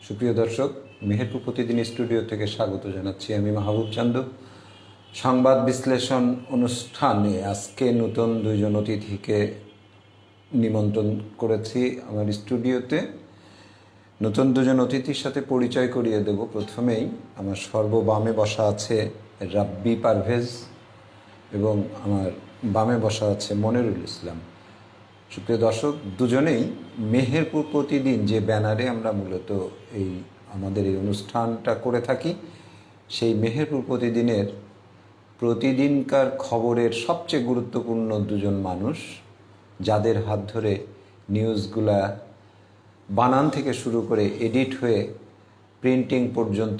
সুপ্রিয় দর্শক, মেহেরপুর প্রতিদিন স্টুডিও থেকে স্বাগত জানাচ্ছি। আমি মাহবুব চান্দু। সংবাদ বিশ্লেষণ অনুষ্ঠানে আজকে নতুন দুইজন অতিথিকে নিমন্ত্রণ করেছি আমার স্টুডিওতে। নতুন দুজন অতিথির সাথে পরিচয় করিয়ে দেব। প্রথমেই আমার সর্ববামে বসা আছে রাব্বি পারভেজ এবং আমার বামে বসা আছে মনিরুল ইসলাম। সুপ্রিয় দর্শক, দুজনেই মেহেরপুর প্রতিদিন যে ব্যানারে আমরা মূলত আমাদের এই অনুষ্ঠানটা করে থাকি, সেই মেহেরপুর প্রতিদিনের প্রতিদিনকার খবরের সবচেয়ে গুরুত্বপূর্ণ দুজন মানুষ, যাদের হাত ধরে নিউজগুলা বানান থেকে শুরু করে এডিট হয়ে প্রিন্টিং পর্যন্ত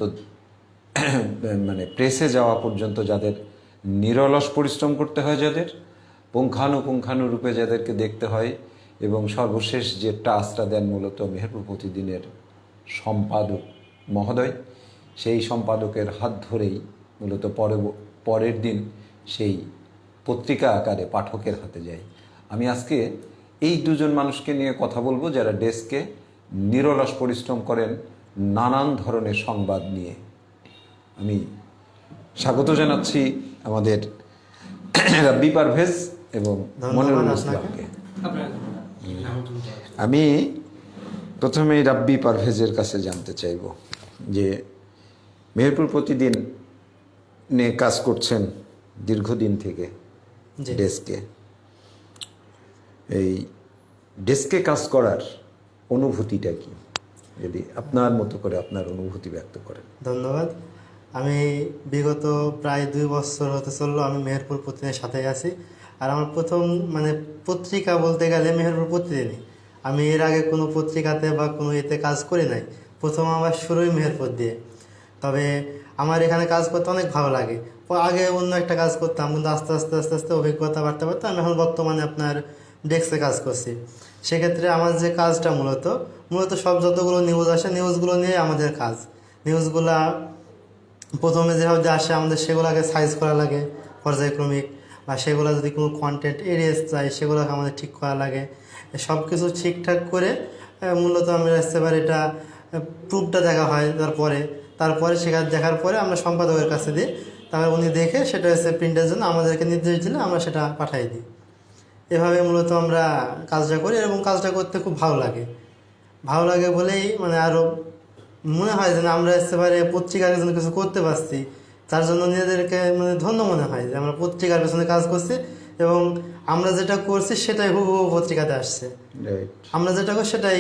মানে প্রেসে যাওয়া পর্যন্ত যাদের নিরলস পরিশ্রম করতে হয়, যাদের পুঙ্খানুপুঙ্খানুরূপে যাদেরকে দেখতে হয়, এবং সর্বশেষ যে টাস্কটা দেন মূলত মেহেরপুর প্রতিদিনের সম্পাদক মহোদয়, সেই সম্পাদকের হাত ধরেই মূলত পরের দিন সেই পত্রিকা আকারে পাঠকের হাতে যায়। আমি আজকে এই দুজন মানুষকে নিয়ে কথা বলবো, যারা ডেস্কে নিরলস পরিশ্রম করেন নানান ধরনের সংবাদ নিয়ে। আমি স্বাগত জানাচ্ছি আমাদের রাব্বি পারভেজ এবং মনিরুল ইসলামকে। আমি প্রথমেই রাব্বি পারভেজের কাছে জানতে চাইব যে মেহেরপুর প্রতিদিন নিয়ে কাজ করছেন দীর্ঘদিন থেকে ডেস্কে, এই ডেস্কে কাজ করার অনুভূতিটা কি, যদি আপনার মতো করে আপনার অনুভূতি ব্যক্ত করেন। ধন্যবাদ। আমি বিগত প্রায় 2 বছর হতে চললো আমি মেহেরপুর প্রতিদিনের সাথে আছি। আর আমার প্রথম পত্রিকা বলতে গেলে মেহেরপুর প্রতিদিনই। আমি এর আগে কোনো পত্রিকাতে বা কোনো এতে কাজ করি নাই। প্রথম আমার শুরুই মেহেরপুর দিয়ে। তবে আমার এখানে কাজ করতে অনেক ভালো লাগে। আগে অন্য একটা কাজ করতাম, কিন্তু আস্তে আস্তে আস্তে আস্তে অভিজ্ঞতা বাড়তে বাড়তে আমি এখন বর্তমানে আপনার ডেস্কে কাজ করছি। সেক্ষেত্রে আমার যে কাজটা মূলত সব যতগুলো নিউজ আসে, নিউজগুলো নিয়ে আমাদের কাজ। নিউজগুলা প্রথমে যেভাবে আসে আমাদের সেগুলোকে সাইজ করা লাগে পর্যায়ক্রমিক, বা সেগুলো যদি কোনো কন্টেন্ট এড়িয়ে যায় সেগুলোকে আমাদের ঠিক করা লাগে। সব কিছু ঠিকঠাক করে মূলত আমরা এবার এটা প্রুফটা দেখা হয়। তারপরে সেখানে দেখার পরে আমরা সম্পাদকের কাছে দিই। তারপরে উনি দেখে সেটা প্রিন্টের জন্য আমাদেরকে নির্দেশ দিলে আমরা সেটা পাঠিয়ে দিই। এভাবে মূলত আমরা কাজটা করি এবং কাজটা করতে খুব ভালো লাগে বলেই আরও মনে হয় যে আমরা এবারে পত্রিকার জন্য কিছু করতে পারছি। তার জন্য নিজেদেরকে ধন্য মনে হয় যে আমরা পত্রিকার পেছনে কাজ করছি এবং আমরা যেটা করছি সেটাই হুবহু পত্রিকাতে আসছে। আমরা যেটা করছি সেটাই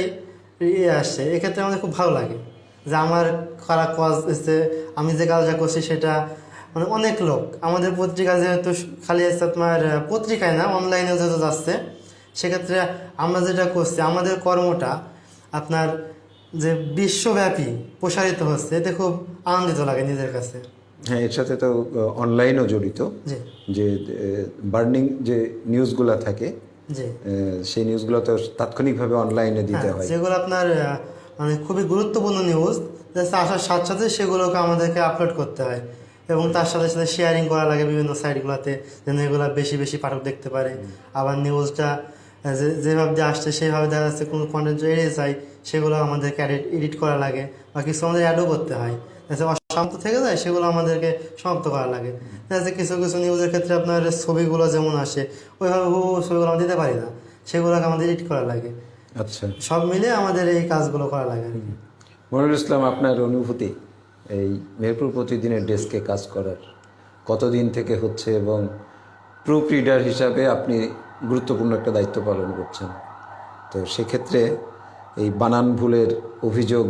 আসছে। এক্ষেত্রে আমাদের খুব ভালো লাগে যে আমার করা কাজ হচ্ছে, আমি যে কাজটা করছি সেটা অনেক লোক আমাদের পত্রিকা যেহেতু খালি তোমার পত্রিকায় না, অনলাইনেও যেহেতু যাচ্ছে, সেক্ষেত্রে আমরা যেটা করছি আমাদের কর্মটা আপনার যে বিশ্বব্যাপী প্রসারিত হচ্ছে, এতে খুব আনন্দিত লাগে নিজের কাছে। হ্যাঁ, এর সাথে তো অনলাইনও জড়িত, যে বার্নিং যে নিউজগুলো থাকে, সেই নিউজগুলো তো তাৎক্ষণিকভাবে অনলাইনে দিতে হয়, যেগুলো আপনার খুবই গুরুত্বপূর্ণ নিউজ আসার সাথে সাথে সেগুলোকে আমাদেরকে আপলোড করতে হয় এবং তার সাথে সাথে শেয়ারিং করা লাগে বিভিন্ন সাইটগুলোতে, যেন এগুলো বেশি বেশি পাঠক দেখতে পারে। আবার নিউজটা যেভাবে আসছে সেইভাবে দেখা যাচ্ছে কোনো কন্টেন্ট এড়িয়ে যায়, সেগুলো আমাদেরকে এডিট করা লাগে বা কিছু আমাদের অ্যাডও করতে হয়। অসমাপ্ত থেকে যায় সেগুলো আমাদেরকে সমাপ্ত করা লাগে। দেখা কিছু কিছু নিউজের ক্ষেত্রে আপনার ছবিগুলো যেমন আসে ওইভাবে ছবিগুলো আমরা দিতে পারি না, সেগুলোকে আমাদের এডিট করা লাগে। আচ্ছা, সব মিলে আমাদের এই কাজগুলো করা লাগে। মনিরুল ইসলাম, আপনার অনুভূতি এই মেহেরপুর প্রতিদিনের ডেস্কে কাজ করার কতদিন থেকে হচ্ছে, এবং প্রুফ রিডার হিসাবে আপনি গুরুত্বপূর্ণ একটা দায়িত্ব পালন করছেন, তো সেক্ষেত্রে এই বানান ভুলের অভিযোগ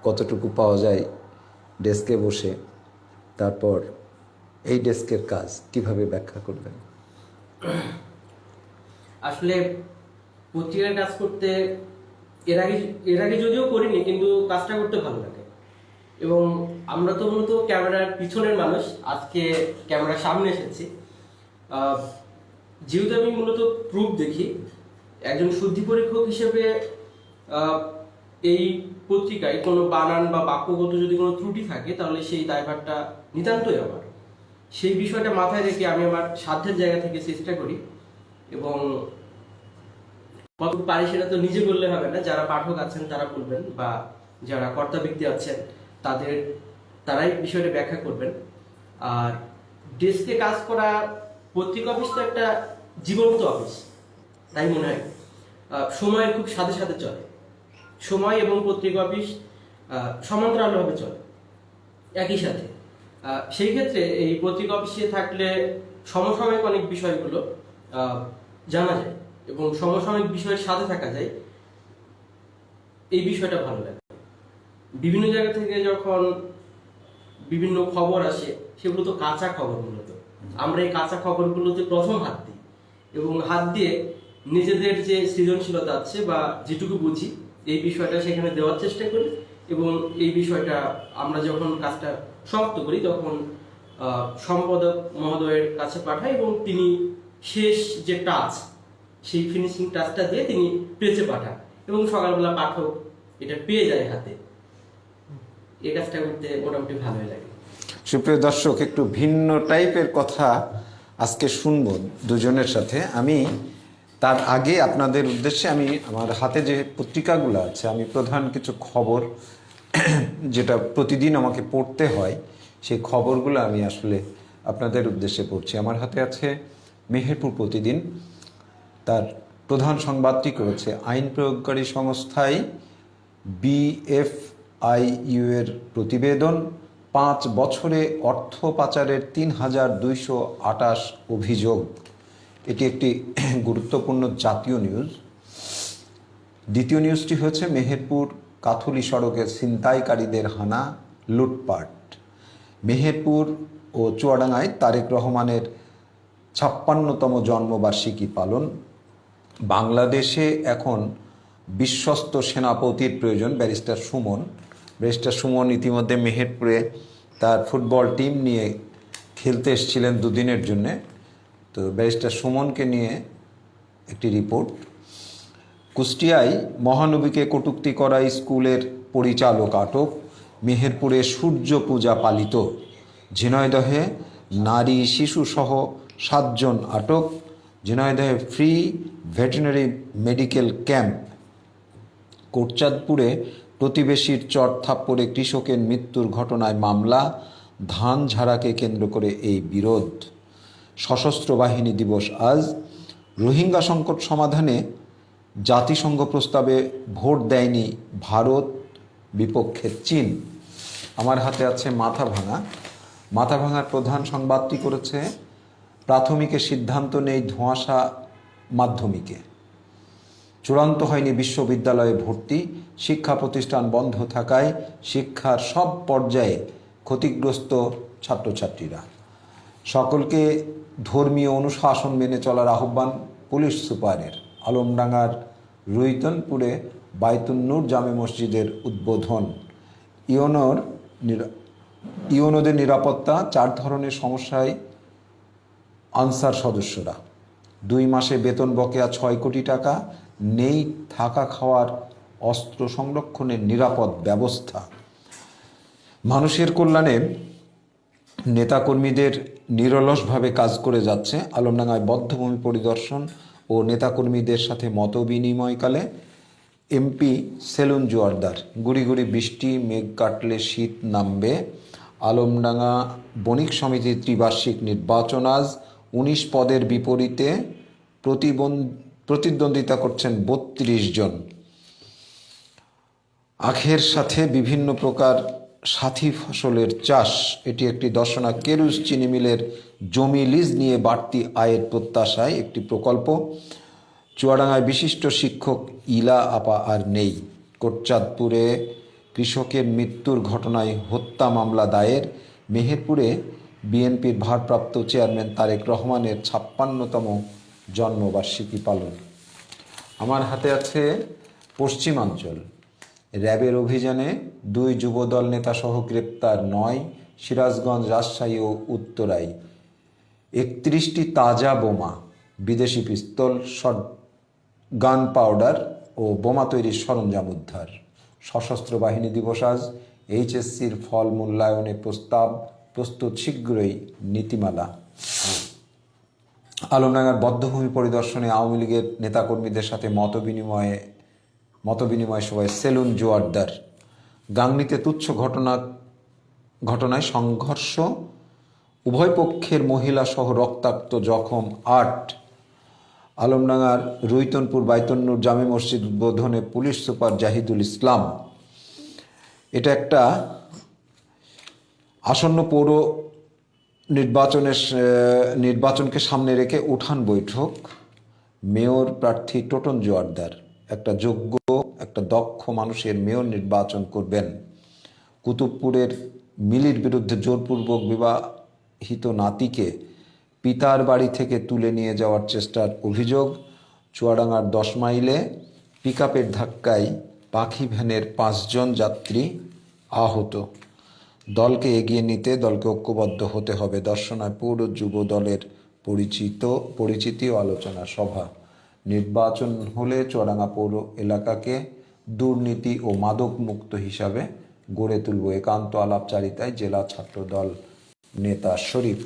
কতটুকু পাওয়া যায় ডেস্কে বসে, তারপর এই ডেস্কের কাজ কিভাবে ব্যাখ্যা করবেন? আসলে পত্রিকার কাজ করতে এর আগে যদিও করিনি, কিন্তু কাজটা করতে ভালো লাগে। এবং আমরা তো মূলত ক্যামেরার পিছনের মানুষ, আজকে ক্যামেরার সামনে এসেছি। যেহেতু আমি মূলত প্রুফ দেখি, একজন শুদ্ধি পরীক্ষক হিসেবে এই পত্রিকায় কোনো বানান বা বাক্যগত যদি কোনো ত্রুটি থাকে তাহলে সেই দায়ভারটা নিতান্তই আমার। সেই বিষয়টা মাথায় রেখে আমি আমার সাধ্যের জায়গা থেকে চেষ্টা করি, এবং কতটুকু পারি সেটা তো নিজে বললে হবে না, যারা পাঠক আছেন তারা বলবেন, বা যারা কর্তা ব্যক্তি আছেন তারাই বিষয়টা ব্যাখ্যা করবেন। আর ডেস্কে কাজ করা, পত্রিকা অফিস তো একটা জীবন্ত অফিস, তাই মনে হয়। সময়ের খুব সাথে সাথে চলে, সময় এবং পত্রিকা অফিস সমান্তরালভাবে চলে একই সাথে। সেই ক্ষেত্রে এই পত্রিকা অফিসে থাকলে সমসাময়িক অনেক বিষয়গুলো জানা যায় এবং সমসাময়িক বিষয়ের সাথে থাকা যায়, এই বিষয়টা ভালো লাগে। বিভিন্ন জায়গা থেকে যখন বিভিন্ন খবর আসে, সেগুলো তো কাঁচা খবর মূলত। আমরা এই কাঁচা খবরগুলোতে প্রথম হাত দিই এবং হাত দিয়ে নিজেদের যে সৃজনশীলতা আছে বা যেটুকু বুঝি এই বিষয়টা সেখানে দেওয়ার চেষ্টা করি, এবং এই বিষয়টা আমরা যখন কাজটা সমাপ্ত করি তখন সম্পাদক মহোদয়ের কাছে পাঠাই এবং তিনি শেষ যে টাচ, সেই ফিনিশিং টাচটা দিয়ে তিনি পেজে পাঠান এবং সকালবেলা পাঠক এটা পেয়ে যায় হাতে। এই কাজটা করতে মোটামুটি ভালোই লাগে। সুপ্রিয় দর্শক, একটু ভিন্ন টাইপের কথা আজকে শুনবো দুজনের সাথে। আমি তার আগে আপনাদের উদ্দেশ্যে আমি আমার হাতে যে পত্রিকাগুলো আছে, আমি প্রধান কিছু খবর যেটা প্রতিদিন আমাকে পড়তে হয়, সেই খবরগুলো আমি আসলে আপনাদের উদ্দেশ্যে পড়ছি। আমার হাতে আছে মেহেরপুর প্রতিদিন। তার প্রধান সংবাদটি করেছে আইন প্রয়োগকারী সংস্থায় BFIU এর প্রতিবেদন, 5 বছরে অর্থ পাচারের ৩,২২৮ অভিযোগ। এটি একটি গুরুত্বপূর্ণ জাতীয় নিউজ। দ্বিতীয় নিউজটি হচ্ছে মেহেরপুর কাথুলি সড়কে ছিনতাইকারীদের হানা, লুটপাট। মেহেরপুর ও চুয়াডাঙ্গায় তারেক রহমানের ৫৬তম জন্মবার্ষিকী পালন। বাংলাদেশে এখন বিশ্বস্ত সেনাপতির প্রয়োজন, ব্যারিস্টার সুমন ইতিমধ্যে মেহেরপুরে তার ফুটবল টিম নিয়ে খেলতে এসেছিলেন দুদিনের জন্যে। তো ব্যারিস্টার সুমনকে নিয়ে একটি রিপোর্ট। কুষ্টিয়ায় মহানবীকে কটূক্তি করা স্কুলের পরিচালক আটক। মেহেরপুরে সূর্য পূজা পালিত। ঝিনাইদহে নারী শিশুসহ 7 জন আটক। ঝিনাইদহে ফ্রি ভেটেরিনারি মেডিকেল ক্যাম্প। কোটচাঁদপুরে প্রতিবেশীর চর থাপ্পড়ে কৃষকের মৃত্যুর ঘটনায় মামলা। ধান ঝাড়াকে কেন্দ্র করে এই বিরোধ। সশস্ত্র বাহিনী দিবস আজ। রোহিঙ্গা সংকট সমাধানে জাতিসংঘ প্রস্তাবে ভোট দেয়নি ভারত, বিপক্ষে চীন। আমার হাতে আছে মাথা ভাঙার প্রধান সংবাদটি করেছে প্রাথমিকের সিদ্ধান্ত নেই ধোঁয়াশা মাধ্যমিকে। চূড়ান্ত হয়নি বিশ্ববিদ্যালয়ে ভর্তি। শিক্ষা প্রতিষ্ঠান বন্ধ থাকায় শিক্ষার সব পর্যায়ে ক্ষতিগ্রস্ত ছাত্রছাত্রীরা। সকলকে ধর্মীয় অনুশাসন মেনে চলার আহ্বান পুলিশ সুপারের। আলমডাঙ্গার রুইতনপুরে বাইতুন্নুর জামে মসজিদের উদ্বোধন। ইউনোদের নিরাপত্তা, 4 ধরনের সমস্যায় আনসার সদস্যরা। 2 মাসে বেতন বকেয়া 6 কোটি টাকা নেই। থাকা খাওয়ার, অস্ত্র সংরক্ষণের নিরাপদ ব্যবস্থা। মানুষের কল্যাণে নেতাকর্মীদের নিরলসভাবে কাজ করে যাচ্ছে। আলমডাঙ্গায় বধ্যভূমি পরিদর্শন ও নেতাকর্মীদের সাথে মত বিনিময়কালে এমপি সেলুন জোয়ারদার। গুড়ি গুড়ি বৃষ্টি, মেঘ কাটলে শীত নামবে। আলমডাঙ্গা বণিক সমিতির ত্রিবার্ষিক নির্বাচন আজ। 19 পদের বিপরীতে প্রতিদ্বন্দ্বিতা করছেন 32 জন। আখের সাথে বিভিন্ন প্রকার সাথী ফসলের চাষ। এটি একটি দর্শনা কেরুজ চিনি মিলের জমি লিজ নিয়ে বাড়তি আয়ের প্রত্যাশায় একটি প্রকল্প। চুয়াডাঙ্গায় বিশিষ্ট শিক্ষক ইলা আপা আর নেই। কোটচাঁদপুরে কৃষকের মৃত্যুর ঘটনায় হত্যা মামলা দায়ের। মেহেরপুরে বিএনপির ভারপ্রাপ্ত চেয়ারম্যান তারেক রহমানের 56তম জন্মবার্ষিকী পালন। আমার হাতে আছে পশ্চিমাঞ্চল। র্যাবের অভিযানে 2 যুবদল নেতাসহ গ্রেপ্তার 9। সিরাজগঞ্জ, রাজশাহী ও উত্তরায় 31টি তাজা বোমা, বিদেশি পিস্তল, গান পাউডার ও বোমা তৈরির সরঞ্জাম উদ্ধার। সশস্ত্র বাহিনী দিবস আজ। এইচএসসির ফল মূল্যায়নে প্রস্তাব প্রস্তুত, শীঘ্রই নীতিমালা। আলমডাঙ্গার বধ্যভূমি পরিদর্শনে আওয়ামী লীগের নেতাকর্মীদের সাথে মত বিনিময় সভায় সেলুন জোয়ারদার। গাংনীতে তুচ্ছ ঘটনায় সংঘর্ষ, উভয় পক্ষের মহিলা সহ রক্তাক্ত, জখম 8। আলমডাঙ্গার রুইতনপুর বাইতন্নুর জামে মসজিদ উদ্বোধনে পুলিশ সুপার জাহিদুল ইসলাম। এটা একটা আসন্ন পৌর নির্বাচনকে সামনে রেখে উঠান বৈঠক। মেয়র প্রার্থী টোটন জোয়ারদার একটা যোগ্য, একটা দক্ষ মানুষের মেয়র নির্বাচন করবেন। কুতুবপুরের মিলির বিরুদ্ধে জোরপূর্বক বিবাহিত নাতিকে পিতার বাড়ি থেকে তুলে নিয়ে যাওয়ার চেষ্টার অভিযোগ। চুয়াডাঙ্গার 10 মাইলে পিকআপের ধাক্কায় পাখি ভ্যানের 5 জন যাত্রী আহত। দলকে এগিয়ে নিতে দলকে ঐক্যবদ্ধ হতে হবে। দর্শনায় পৌর যুব দলের পরিচিতি ও আলোচনা সভা। নির্বাচন হলে চুয়াডাঙ্গা পৌর এলাকাকে দুর্নীতি ও মাদক মুক্ত হিসাবে গড়ে তুলব, একান্ত আলাপচারিতায় জেলা ছাত্র দল নেতা শরীফ।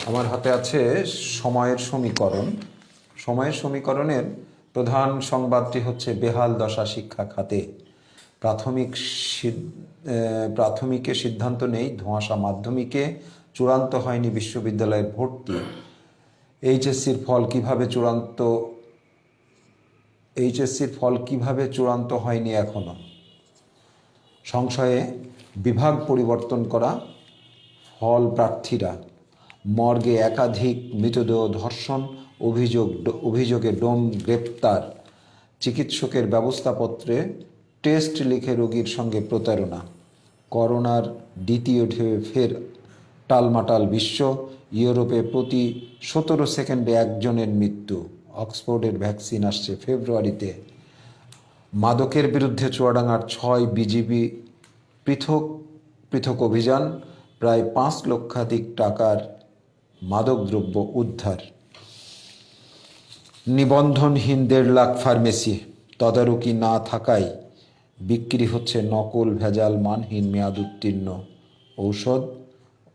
আমার হাতে আছে সময়ের সমীকরণ। সময়ের সমীকরণের প্রধান সংবাদটি হচ্ছে বেহাল দশা শিক্ষা খাতে। প্রাথমিকে সিদ্ধান্ত নেই ধোঁয়াশা, মাধ্যমিকে চূড়ান্ত হয়নি বিশ্ববিদ্যালয়ের ভর্তি। এইচএসসির ফল কিভাবে চূড়ান্ত হয়নি এখনো। সংশয়ে বিভাগ পরিবর্তন করা ফল প্রার্থীরা। মর্গে একাধিক মৃতদেহ ধর্ষণ, অভিযোগে ডোম গ্রেপ্তার। চিকিৎসকের ব্যবস্থাপত্রে টেস্ট লিখে রোগীর সঙ্গে প্রতারণা। করোনার দ্বিতীয় ঢেউয়ে ফের টালমাটাল বিশ্ব। ইউরোপে প্রতি 17 সেকেন্ডে একজনের মৃত্যু। অক্সফোর্ডের ভ্যাকসিন আসছে ফেব্রুয়ারিতে। মাদকের বিরুদ্ধে চুয়াডাঙ্গার 6 বিজিবি পৃথক অভিযান। প্রায় 5 লক্ষাধিক টাকার মাদকদ্রব্য উদ্ধার। নিবন্ধনহীন 1.5 লাখ ফার্মেসি, তদারকি না থাকায় বিক্রি হচ্ছে নকল, ভেজাল, মানহীন, মেয়াদ উত্তীর্ণ ঔষধ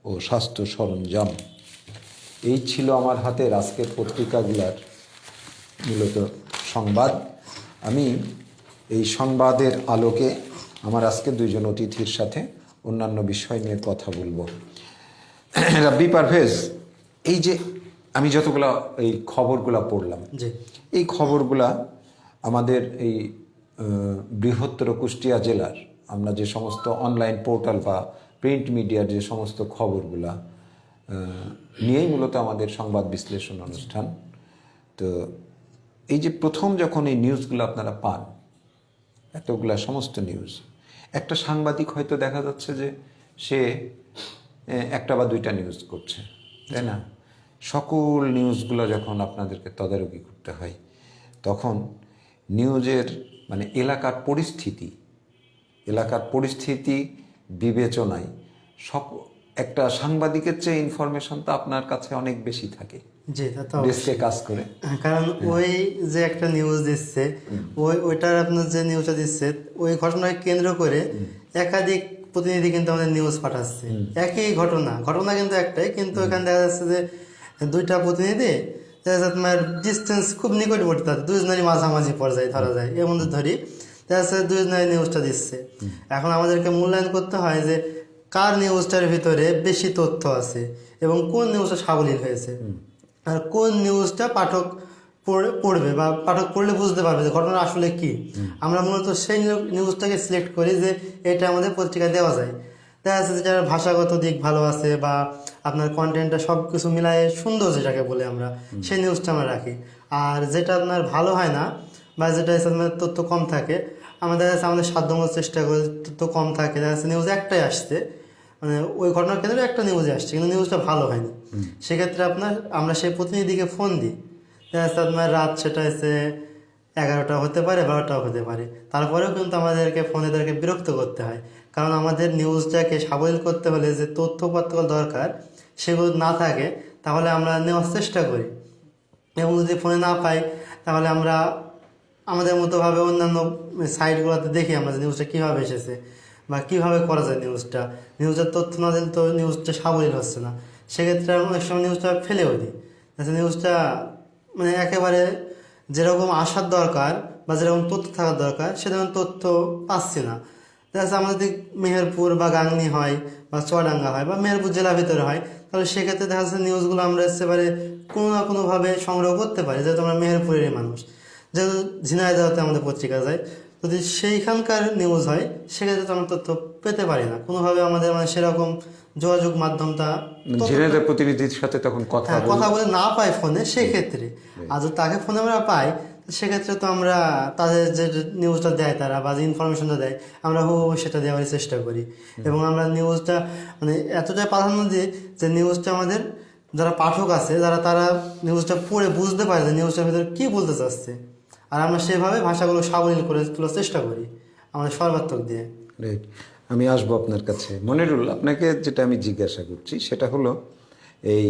ও স্বাস্থ্য সরঞ্জাম। এই ছিল আমার হাতের আজকের পত্রিকাগুলার মূলত সংবাদ। আমি এই সংবাদের আলোকে আমার আজকে 2 জন অতিথির সাথে অন্যান্য বিষয় নিয়ে কথা বলবো। রাব্বি পারভেজ, এই যে আমি যতগুলা এই খবরগুলা পড়লাম, এই খবরগুলা আমাদের এই বৃহত্তর কুষ্টিয়া জেলার আমরা যে সমস্ত অনলাইন পোর্টাল বা প্রিন্ট মিডিয়ার যে সমস্ত খবরগুলা নিয়েই মূলত আমাদের সংবাদ বিশ্লেষণ অনুষ্ঠান। তো এই যে প্রথম যখন এই নিউজগুলো আপনারা পান, এতগুলা সমস্ত নিউজ, একটা সাংবাদিক হয়তো দেখা যাচ্ছে যে সে 1টা বা 2টা নিউজ করছে, তাই না? সকল নিউজগুলো যখন আপনাদেরকে তদারকি করতে হয়, তখন নিউজের মানে এলাকার পরিস্থিতি বিবেচনায় একটা সাংবাদিকের চেয়ে ইনফরমেশন তো আপনার কাছে অনেক বেশি থাকে। জি, তা তো ডেস্কে কাজ করে। কারণ ওই যে একটা নিউজ দিচ্ছে, ওইটার আপনার যে নিউজটা দিচ্ছে, ওই ঘটনাকে কেন্দ্র করে একাধিক প্রতিনিধি কিন্তু আমাদের নিউজ পাঠাচ্ছে। একই ঘটনা কিন্তু একটাই, কিন্তু এখানে দেখা যাচ্ছে যে 2টা প্রতিনিধি দেখা যাচ্ছে তোমার ডিস্টেন্স খুব নিকটবর্তী, 2 জনেরই মাঝামাঝি পর্যায়ে ধরা যায়, এর মধ্যে ধরি দেখা যাচ্ছে 2 জনের নিউজটা দিচ্ছে। এখন আমাদেরকে মূল্যায়ন করতে হয় যে কার নিউজটার ভিতরে বেশি তথ্য আছে এবং কোন নিউজটা সাবলীল হয়েছে, আর কোন নিউজটা পাঠক পড়বে বা পাঠক পড়লে বুঝতে পারবে যে ঘটনা আসলে কি। আমরা মূলত সেই নিউজটাকে সিলেক্ট করি যে এটা আমাদের পত্রিকায় দেওয়া যায়। দেখা যাচ্ছে যে যারা ভাষাগত দিক ভালো আছে বা আপনার কন্টেন্টটা সব কিছু মিলায়ে সুন্দর যেটাকে বলে আমরা, সেই নিউজটা আমরা রাখি। আর যেটা আপনার ভালো হয় না বা যেটা আপনার তথ্য কম থাকে, আমাদের কাছে আমাদের সাধ্যমতো চেষ্টা করি তথ্য কম থাকে, দেখা যাচ্ছে নিউজ একটাই আসছে, মানে ওই ঘটনার কেন্দ্রে একটা নিউজে আসছে কিন্তু নিউজটা ভালো হয়নি, সেক্ষেত্রে আমরা সেই প্রতিনিধিকে ফোন দিই। দেখা যাচ্ছে আপনার রাত সেটা এসে 11টা হতে পারে, 12টাও হতে পারে, তারপরেও কিন্তু আমাদেরকে ফোনেদেরকে বিরক্ত করতে হয়। কারণ আমাদের নিউজটাকে সাবলীল করতে হলে যে তথ্যপত্র দরকার সেগুলো না থাকে তাহলে আমরা নেওয়ার চেষ্টা করি, এবং যদি ফোনে না পাই তাহলে আমরা আমাদের মতোভাবে অন্যান্য সাইটগুলোতে দেখি আমরা যে নিউজটা কীভাবে এসেছে বা কীভাবে করা যায় নিউজের তথ্য না দিলে তো নিউজটা সাবলীল হচ্ছে না। সেক্ষেত্রে আমরা অনেক সময় নিউজটা ফেলেও দিই। নিউজটা মানে একেবারে যেরকম আসার দরকার বা যেরকম তথ্য থাকার দরকার সেরকম তথ্য পাচ্ছি না। দেখা যাচ্ছে আমাদের যদি মেহেরপুর বা গাংনী হয় বা চুয়াডাঙ্গা হয় বা মেহেরপুর জেলার ভিতরে হয়, তাহলে সেক্ষেত্রে দেখা যাচ্ছে নিউজগুলো আমরা একেবারে কোনো না কোনোভাবে সংগ্রহ করতে পারি, যেহেতু আমরা মেহেরপুরেরই মানুষ। যেহেতু ঝিনাইদহতে আমাদের পত্রিকা যায়, যদি সেইখানকার নিউজ হয় সেক্ষেত্রে তো আমরা তথ্য পেতে পারি না কোনোভাবে, আমাদের মানে সেরকম যোগাযোগ মাধ্যমটা ঝিনাইদহ প্রতিনিধির সাথে তখন কথা হ্যাঁ, কথা বলে না পাই ফোনে, সেক্ষেত্রে। আর যদি তাকে ফোনে আমরা পাই, সেক্ষেত্রে তো আমরা তাদের যে নিউজটা দেয় তারা বা যে ইনফরমেশনটা দেয় আমরা হুবহু সেটা দেওয়ার চেষ্টা করি। এবং আমরা নিউজটা মানে এতটাই প্রাধান্য দিই যে নিউজটা আমাদের যারা পাঠক আছে তারা নিউজটা পড়ে বুঝতে পারে যে নিউজটার ভিতরে কী বলতে চাচ্ছে, আর আমরা সেভাবে ভাষাগুলো সাবলীল করে তোলার চেষ্টা করি আমাদের সর্বাত্মক দিয়ে। রাইট। আমি আসবো আপনার কাছে। মনিরুল, আপনাকে যেটা আমি জিজ্ঞাসা করছি সেটা হলো এই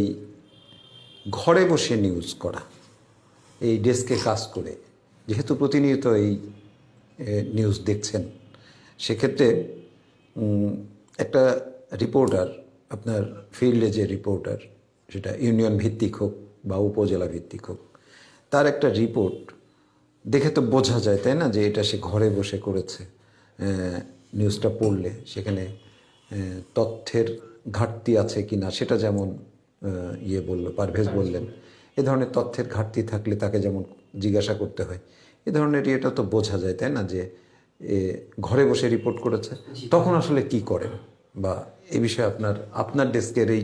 ঘরে বসে নিউজ করা, এই ডেস্কে কাজ করে, যেহেতু প্রতিনিয়ত এই নিউজ দেখছেন, সেক্ষেত্রে একটা রিপোর্টার, আপনার ফিল্ডে যে রিপোর্টার, সেটা ইউনিয়ন ভিত্তিক হোক বা উপজেলা ভিত্তিক হোক, তার একটা রিপোর্ট দেখে তো বোঝা যায়, তাই না, যে এটা সে ঘরে বসে করেছে। নিউজটা পড়লে সেখানে তথ্যের ঘাটতি আছে কি না সেটা যেমন পারভেজ বললেন, এ ধরনের তথ্যের ঘাটতি থাকলে তাকে যেমন জিজ্ঞাসা করতে হয়, এ ধরনের এটা তো বোঝা যায়, তাই না, যে ঘরে বসে রিপোর্ট করেছে। তখন আসলে কি করেন, বা এই বিষয়ে আপনার ডেস্কের এই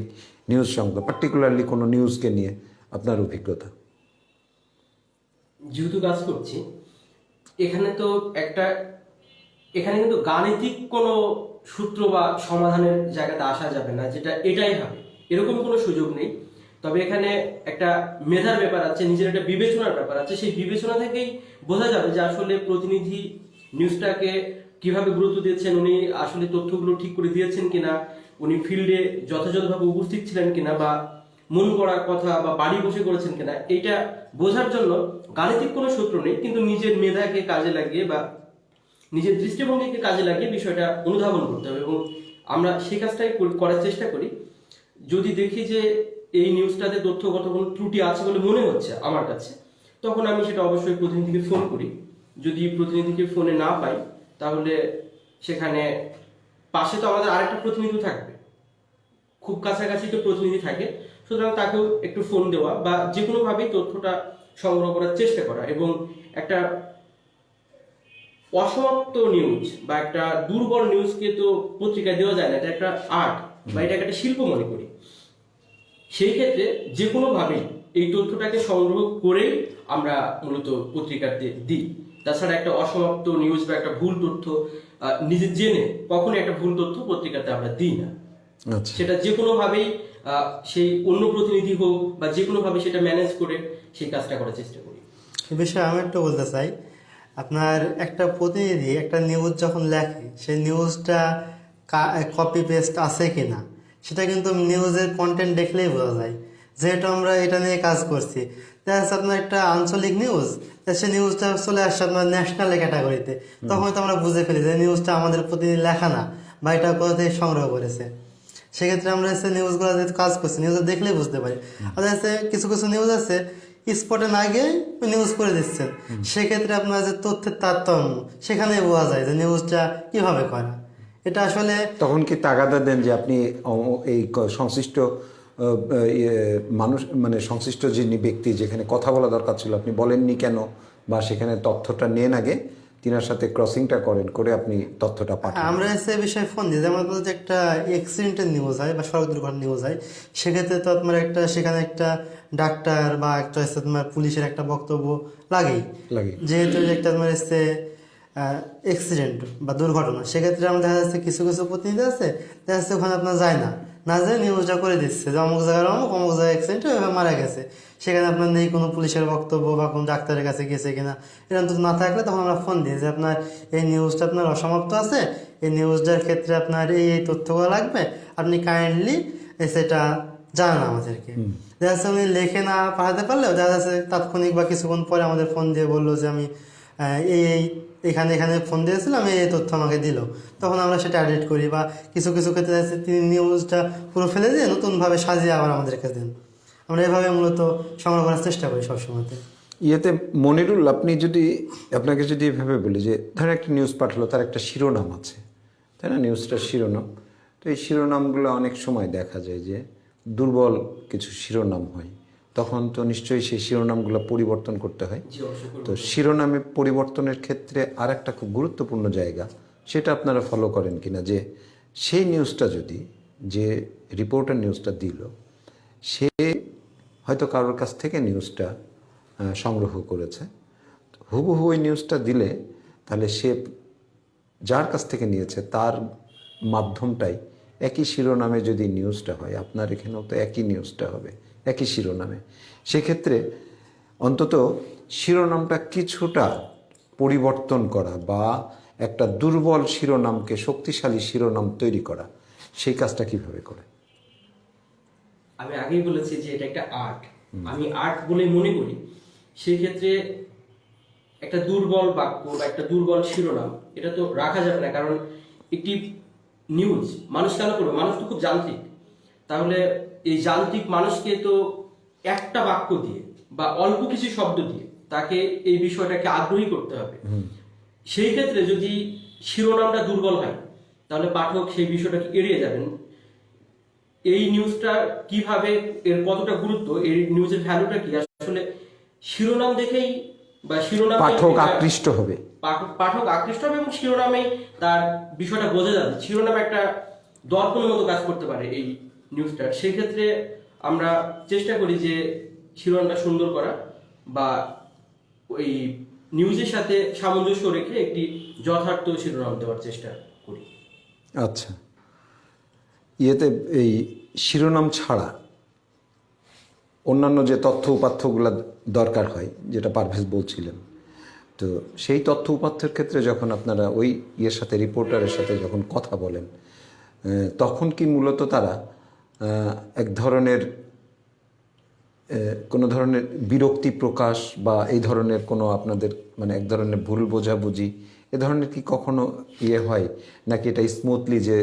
নিউজ সংক্রান্ত পার্টিকুলারলি কোনো নিউজকে নিয়ে আপনার অভিজ্ঞতা? যেহেতু কাজ করছি এখানে কিন্তু গাণিতিক কোনো সূত্র বা সমাধানের জায়গাতে আসা যাবে না, যেটা এটাই হবে এরকম কোনো সুযোগ নেই। তবে এখানে একটা মেধার ব্যাপার আছে, নিজের একটা বিবেচনার ব্যাপার আছে। সেই বিবেচনা থেকেই বোঝা যাবে যে আসলে প্রতিনিধি নিউজটাকে কিভাবে গুরুত্ব দিয়েছেন, উনি আসলে তথ্যগুলো ঠিক করে দিয়েছেন কিনা, উনি ফিল্ডে যথাযথভাবে উপস্থিত ছিলেন কিনা, বা মন গড়া কথা বা বাড়ি বসে করেছেন কিনা, এইটা বোঝার জন্য গাণিতিক কোনো সূত্র নেই, কিন্তু নিজের মেধাকে কাজে লাগিয়ে বা নিজের দৃষ্টিভঙ্গিকে কাজে লাগিয়ে বিষয়টা অনুধাবন করতে হবে, এবং আমরা সেই কাজটাই করার চেষ্টা করি। যদি দেখি যে এই নিউজটাতে তথ্যগত কোনো ত্রুটি আছে বলে মনে হচ্ছে আমার কাছে, তখন আমি সেটা অবশ্যই প্রতিনিধিকে ফোন করি। যদি প্রতিনিধিকে ফোনে না পাই, তাহলে সেখানে পাশে তো আমাদের আরেকটা প্রতিনিধি থাকবে, খুব কাছাকাছি তো প্রতিনিধি থাকে, সুতরাং তাকেও একটু ফোন দেওয়া বা যে কোনোভাবেই তথ্যটা সংগ্রহ করার চেষ্টা করা। এবং একটা অসমাপ্ত নিউজ বা একটা দুর্বল নিউজকে তো পত্রিকায় দেওয়া যায় না, এটা একটা আর্ট বা এটা একটা শিল্প মনে করি। সেই ক্ষেত্রে যে কোনোভাবেই এই তথ্যটাকে সংগ্রহ করেই আমরা মূলত পত্রিকাতে দিই। তাছাড়া একটা অসমাপ্ত নিউজ বা একটা ভুল তথ্য নিজে জেনে কখনোই একটা ভুল তথ্য পত্রিকাতে আমরা দিই না। সেটা যে কোনোভাবেই সেই অন্য প্রতিনিধি হোক বা যে কোনোভাবে সেটা ম্যানেজ করে সেই কাজটা করার চেষ্টা করি। এ বিষয়ে আমি একটু বলতে চাই, আপনার একটা প্রতিনিধি একটা নিউজ যখন লেখে, সেই নিউজটা কপি পেস্ট আছে কিনা সেটা কিন্তু নিউজের কন্টেন্ট দেখলেই বোঝা যায়। যেহেতু আমরা এটা নিয়ে কাজ করছি, দেখা যাচ্ছে আপনার একটা আঞ্চলিক নিউজ, সে নিউজটা চলে আসছে আপনার ন্যাশনাল ক্যাটাগরিতে, তখন তো আমরা বুঝে ফেলি যে নিউজটা আমাদের প্রতিনিধি লেখা না বা এটা কোথা থেকে সংগ্রহ করেছে। সেক্ষেত্রে আমরা হচ্ছে নিউজগুলো যেহেতু কাজ করছি, নিউজ দেখলেই বুঝতে পারি। আর হচ্ছে কিছু কিছু নিউজ আছে স্পটে না গিয়ে নিউজ করে দিচ্ছেন, সেক্ষেত্রে আপনার যে তথ্যের তারতম্য সেখানেই বোঝা যায় যে নিউজটা কিভাবে করা। এটা আসলে তখন কি তাগাদা দেন যে আপনি এই সংশ্লিষ্ট মানুষ, মানে সংশ্লিষ্ট যিনি ব্যক্তি যেখানে কথা বলা দরকার ছিল আপনি বলেননি কেন, বা সেখানে তথ্যটা নেন আগে তিনার সাথে ক্রসিংটা করে আপনি তথ্যটা পাঠান? আমরা এসে বিষয়ে ফোন দিই, যেমন যদি একটা অ্যাক্সিডেন্টের নিউজ হয় বা সড়ক দুর্ঘটনার নিউজ হয়, সেক্ষেত্রে তো আপনার সেখানে একটা ডাক্তার বা একটা তোমার পুলিশের একটা বক্তব্য লাগেই, যেহেতু একটা তোমার এসে অ্যাক্সিডেন্ট বা দুর্ঘটনা। সেক্ষেত্রে আমরা দেখা যাচ্ছে কিছু কিছু প্রতিনিধি আছে, দেখা যাচ্ছে ওখানে আপনার যায় না যায় নিউজটা করে দিচ্ছে যে অমুক জায়গার অমুক জায়গায় অ্যাক্সিডেন্টে মারা গেছে, সেখানে আপনার নেই কোনো পুলিশের বক্তব্য বা কোনো ডাক্তারের কাছে গেছে কিনা। এরকম তো না থাকলে তখন আমরা ফোন দিই যে আপনার এই নিউজটা আপনার অসমাপ্ত আছে, এই নিউজটার ক্ষেত্রে আপনার এই তথ্যগুলো লাগবে, আপনি কাইন্ডলি সেটা জানান আমাদেরকে। দেখা যাচ্ছে উনি লেখে না পাঠাতে পারলেও দেখা যাচ্ছে তাৎক্ষণিক বা কিছুক্ষণ পরে আমাদের ফোন দিয়ে বললো যে আমি এখানে ফোন দিয়েছিলাম, এই তথ্য আমাকে দিল, তখন আমরা সেটা এডিট করি। বা কিছু কিছু ক্ষেত্রে তিনি নিউজটা পুরো ফেলে দিয়ে নতুনভাবে সাজিয়ে আবার আমাদেরকে দেন। আমরা এভাবে মূলত সংগ্রহ করার চেষ্টা করি সবসময়তে। মনিরুল, আপনাকে যদি এভাবে বলি যে ধরেন একটা নিউজ পাঠালো, তার একটা শিরোনাম আছে, তাই না, নিউজটার শিরোনাম। তো এই শিরোনামগুলো অনেক সময় দেখা যায় যে দুর্বল কিছু শিরোনাম হয়, তখন তো নিশ্চয়ই সেই শিরোনামগুলো পরিবর্তন করতে হয়। জি অবশ্যই করব। তো শিরোনামে পরিবর্তনের ক্ষেত্রে আর একটা খুব গুরুত্বপূর্ণ জায়গা, সেটা আপনারা ফলো করেন কিনা, যে সেই নিউজটা যদি, যে রিপোর্টার নিউজটা দিল, সে হয়তো কারোর কাছ থেকে নিউজটা সংগ্রহ করেছে, হুবহু ওই নিউজটা দিলে তাহলে সে যার কাছ থেকে নিয়েছে তার মাধ্যমটাই একই শিরোনামে যদি নিউজটা হয়, আপনার এখানেও তো একই নিউজটা হবে একই শিরোনামে, সেক্ষেত্রে অন্তত শিরোনামটা কিছুটা পরিবর্তন করা বা একটা দুর্বল শিরোনামকে শক্তিশালী শিরোনাম তৈরি করা, সেই কাজটা কিভাবে করে? আমি আগেই বলেছি যে এটা একটা আর্ট, আমি আর্ট বলেই মনে করি। সেই ক্ষেত্রে একটা দুর্বল বাক্য বা একটা দুর্বল শিরোনাম এটা তো রাখা যাবে না, কারণ একটি নিউজ মানুষ কেন করবে? মানুষ তো খুব যান্ত্রিক। তাহলে এই যান্ত্রিক মানুষকে তো একটা বাক্য দিয়ে বা অল্প কিছু শব্দ দিয়ে তাকে এই বিষয়টাকে আগ্রহী করতে হবে। সেই ক্ষেত্রে যদি শিরোনামটা দুর্বল হয় তাহলে পাঠক সেই বিষয়টাকে এড়িয়ে যাবেন। এই নিউজটা কিভাবে, এর কতটা গুরুত্ব, এই নিউজের ভ্যালুটা কি, আসলে শিরোনাম দেখেই বা শিরোনাম পাঠক আকৃষ্ট হবে, পাঠক আকৃষ্ট হবে এবং শিরোনামে তার বিষয়টা বোঝা যাবে। শিরোনাম একটা দর্পণের মতো কাজ করতে পারে এই নিউজটার। সেই ক্ষেত্রে আমরা চেষ্টা করি যে শিরোনামটা সুন্দর করা বা ওই নিউজের সাথে সামঞ্জস্য রেখে একটি যথার্থ শিরোনাম দেওয়ার চেষ্টা করি। আচ্ছা, ইয়েতে এই শিরোনাম ছাড়া অন্যান্য যে তথ্য উপাত্তগুলো দরকার হয়, যেটা পারভেজ বলছিলেন, তো সেই তথ্য উপাত্তের ক্ষেত্রে যখন আপনারা ওই ইয়ের সাথে, রিপোর্টারের সাথে যখন কথা বলেন, তখন কি মূলত তারা এক ধরনের কোনো ধরনের বিরক্তি প্রকাশ বা এই ধরনের কোনো আপনাদের মানে এক ধরনের ভুল বোঝাবুঝি এ ধরনের কি কখনো ইয়ে হয়, নাকি এটা স্মুথলি যে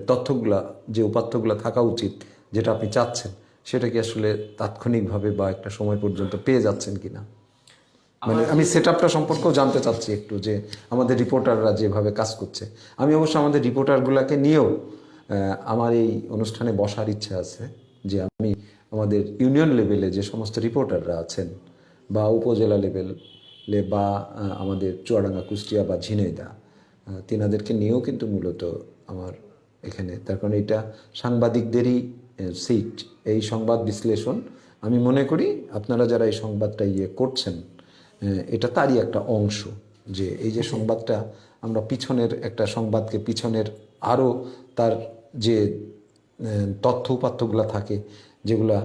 তথ্যগুলা, যে উপাত্তগুলো থাকা উচিত যেটা আপনি চাচ্ছেন, সেটা কি আসলে তাৎক্ষণিকভাবে বা একটা সময় পর্যন্ত পেয়ে যাচ্ছেন কিনা? মানে আমি সেট আপটা সম্পর্কেও জানতে চাচ্ছি একটু, যে আমাদের রিপোর্টাররা যেভাবে কাজ করছে। আমি অবশ্য আমাদের রিপোর্টারগুলোকে নিয়েও আমার এই অনুষ্ঠানে বসার ইচ্ছা আছে, যে আমি আমাদের ইউনিয়ন লেভেলে যে সমস্ত রিপোর্টাররা আছেন বা উপজেলা লেভেলে বা আমাদের চুয়াডাঙ্গা, কুষ্টিয়া বা ঝিনাইদহ, তিনাদেরকে নিয়েও কিন্তু মূলত আমার এখানে, তার কারণ এটা সাংবাদিকদেরই সিট, এই সংবাদ বিশ্লেষণ। আমি মনে করি আপনারা যারা এই সংবাদটা করছেন, এটা তারই একটা অংশ, যে এই যে সংবাদটা আমরা পিছনের একটা সংবাদকে পিছনের আরও তার যে তথ্য উপাত্তগুলো থাকে, যেগুলা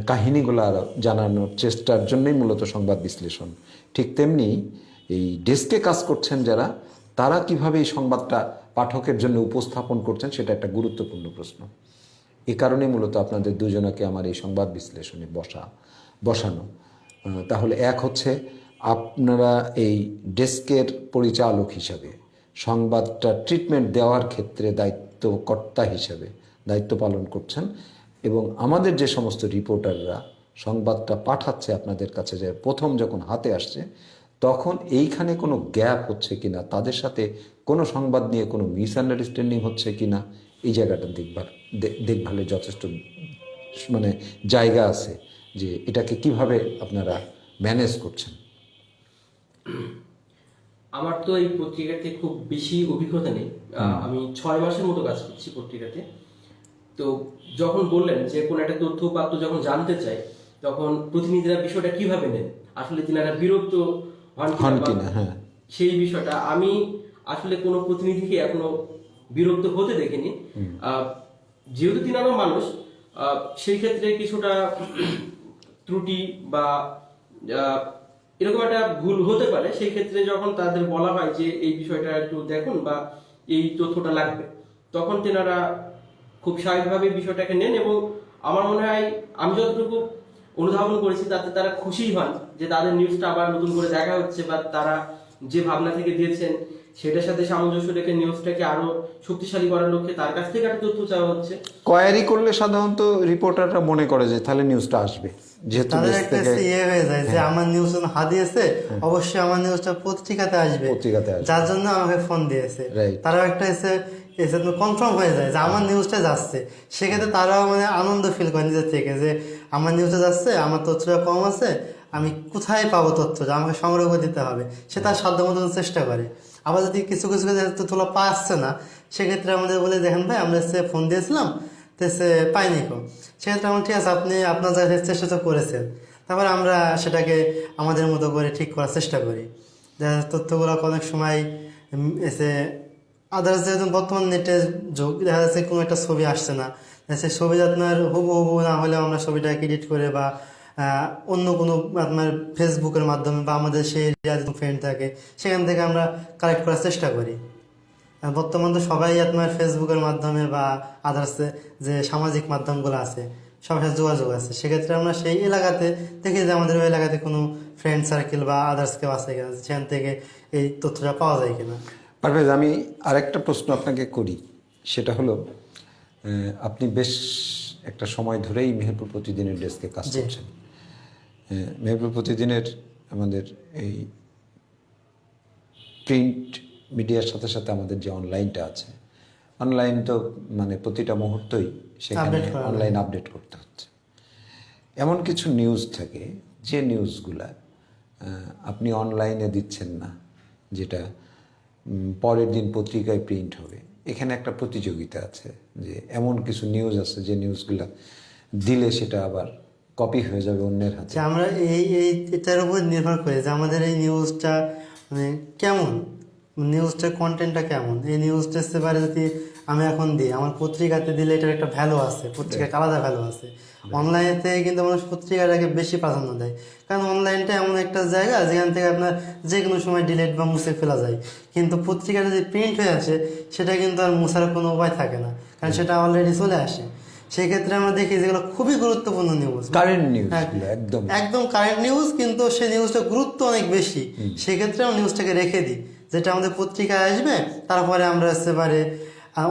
কাহিনীগুলো জানানোর চেষ্টার জন্যই মূলত সংবাদ বিশ্লেষণ। ঠিক তেমনি এই ডেস্কে কাজ করছেন যারা, তারা কিভাবে এই সংবাদটা পাঠকের জন্য উপস্থাপন করছেন, সেটা একটা গুরুত্বপূর্ণ প্রশ্ন। এ কারণে মূলত আপনাদের দুজনকে আমার এই সংবাদ বিশ্লেষণে বসানো। তাহলে এক হচ্ছে আপনারা এই ডেস্কের পরিচালক হিসাবে সংবাদটা ট্রিটমেন্ট দেওয়ার ক্ষেত্রে দায়িত্বকর্তা হিসাবে দায়িত্ব পালন করছেন, এবং আমাদের যে সমস্ত রিপোর্টাররা সংবাদটা পাঠাচ্ছে আপনাদের কাছে, যে প্রথম যখন হাতে আসছে তখন এইখানে কোনো গ্যাপ হচ্ছে কিনা, তাদের সাথে কোনো সংবাদ নিয়ে কোনো মিসআন্ডারস্ট্যান্ডিং হচ্ছে কিনা, এই জায়গাটা দেখভালের যথেষ্ট মানে জায়গা আছে, যে এটাকে কিভাবে আপনারা ম্যানেজ করছেন। আমার তো এই পত্রিকাতে খুব বেশি অভিজ্ঞতা নেই, আমি 6 মাসের মতো কাজ করছি পত্রিকাতে। তো যখন বললেন যে কোনো একটা তথ্য উপাত্ত যখন জানতে চাই, তখন প্রতিনিধিরা বিষয়টা কিভাবে নেন, আসলে তিনারা বিরক্ত হন কিনা, হ্যাঁ, সেই বিষয়টা আমি আসলে কোনো প্রতিনিধিকে এখনো বিরক্ত হতে দেখিনি। যেহেতু তিনারা মানুষ, সেই ক্ষেত্রে কিছুটা ত্রুটি বা এরকম একটা ভুল হতে পারে। সেই ক্ষেত্রে যখন তাদের বলা হয় যে এই বিষয়টা একটু দেখুন বা এই তথ্যটা লাগবে, তখন তেনারা খুব স্বাভাবিকভাবে বিষয়টাকে নেন, এবং আমার মনে হয় আমি যতটুকু অনুধাবন করেছি তাতে তারা খুশি হন যে তাদের নিউজটা আবার নতুন করে দেখা হচ্ছে, বা তারা যে ভাবনা থেকে দিয়েছেন সেটার সাথে সামঞ্জস্য রেখে নিউজটাকে আরো শক্তিশালী করার লক্ষ্যে তার কাছ থেকে একটা তথ্য চাওয়া হচ্ছে। কোয়ারি করলে সাধারণত রিপোর্টাররা মনে করে যে তাহলে নিউজটা আসবে, যেহেতু তাদের দেশ একটা থেকে ইয়ে হয়ে যায় যে আমার নিউজ হারিয়েছে, অবশ্যই আমার নিউজটা পত্রিকাতে আসবে, যার জন্য আমাকে ফোন দিয়েছে। Right. তারাও একটা এসে এসে কনফার্ম হয়ে যায় যে আমার নিউজটা যাচ্ছে, সেক্ষেত্রে তারাও মানে আনন্দ ফিল করে নিজের থেকে যে আমার নিউজটা যাচ্ছে, আমার তথ্যটা কম আছে, আমি কোথায় পাবো তথ্যটা, আমাকে সংগ্রহ করে দিতে হবে, সে তার সাধ্য মতো চেষ্টা করে। আবার যদি কিছু কিছু তথ্যগুলো পাচ্ছে না, সেক্ষেত্রে আমাদের বলে দেখেন ভাই আমরা সে ফোন দিয়েছিলাম তো সে পাইনি কো, সেক্ষেত্রে আমার ঠিক আছে আপনি আপনার জায়গায় চেষ্টা তো করেছেন, তারপরে আমরা সেটাকে আমাদের মতো করে ঠিক করার চেষ্টা করি। দেখা যাচ্ছে তথ্যগুলো অনেক সময় এসে আদার্স, যেহেতু বর্তমান নেটের যুগ, দেখা যাচ্ছে কোনো একটা ছবি আসছে না, সেই ছবি আপনার হুবহু না হলেও আমরা ছবিটাকে এডিট করে বা অন্য কোনো আপনার ফেসবুকের মাধ্যমে বা আমাদের সেই এরিয়ার ফ্রেন্ড থাকে সেখান থেকে আমরা কালেক্ট করার চেষ্টা করি। আর বর্তমান তো সবাই আপনার ফেসবুকের মাধ্যমে বা আদার্স যে সামাজিক মাধ্যমগুলো আছে সবার সাথে যোগাযোগ আছে, সেক্ষেত্রে আমরা সেই এলাকাতে দেখি যে আমাদের ওই এলাকাতে কোনো ফ্রেন্ড সার্কেল বা আদার্স কেউ আছে কিনা, সেখান থেকে এই তথ্যটা পাওয়া যায় কিনা। পারভেজ, আমি আরেকটা প্রশ্ন আপনাকে করি, সেটা হলো আপনি বেশ একটা সময় ধরেই মেহেরপুর প্রতিদিনের ডেস্কে কাজ জি। করছেন। মেহেরপুর প্রতিদিনের আমাদের এই প্রিন্ট মিডিয়ার সাথে সাথে আমাদের যে অনলাইনটা আছে, অনলাইন তো মানে প্রতিটা মুহূর্তই সেখানে Update করা অনলাইন আপডেট করতে হচ্ছে। এমন কিছু নিউজ থাকে যে নিউজগুলা আপনি অনলাইনে দিচ্ছেন না, যেটা পরের দিন পত্রিকায় প্রিন্ট হবে। এখানে একটা প্রতিযোগিতা আছে যে এমন কিছু নিউজ আছে যে নিউজগুলা দিলে সেটা আবার কপি হয়ে যাবে অন্যের হাতে। যে আমরা এটার উপর নির্ভর করি যে আমাদের এই নিউজটা মানে কেমন, নিউজটার কন্টেন্টটা কেমন। এই নিউজটা এবারে যদি আমি এখন দিই, আমার পত্রিকাতে দিলে এটার একটা ভ্যালু আছে, পত্রিকার আলাদা ভ্যালু আছে। অনলাইনে থেকে কিন্তু মানুষ পত্রিকাটাকে বেশি প্রাধান্য দেয়, কারণ অনলাইনটা এমন একটা জায়গা যেখান থেকে আপনার যে কোনো সময় ডিলিট বা মুছে ফেলা যায়। কিন্তু পত্রিকাটা যে প্রিন্ট হয়ে আসে সেটা কিন্তু আর মুছার কোনো উপায় থাকে না, কারণ সেটা অলরেডি চলে আসে। সেই ক্ষেত্রে আমরা দেখি যেগুলো খুবই গুরুত্বপূর্ণ নিউজ, কারেন্ট নিউজ, একদম একদম কারেন্ট নিউজ, কিন্তু সেই নিউজটা গুরুত্ব অনেক বেশি, সেক্ষেত্রে আমরা নিউজটাকে রেখে দিই, যেটা আমাদের পত্রিকায় আসবে তারপরে আমরা এবারে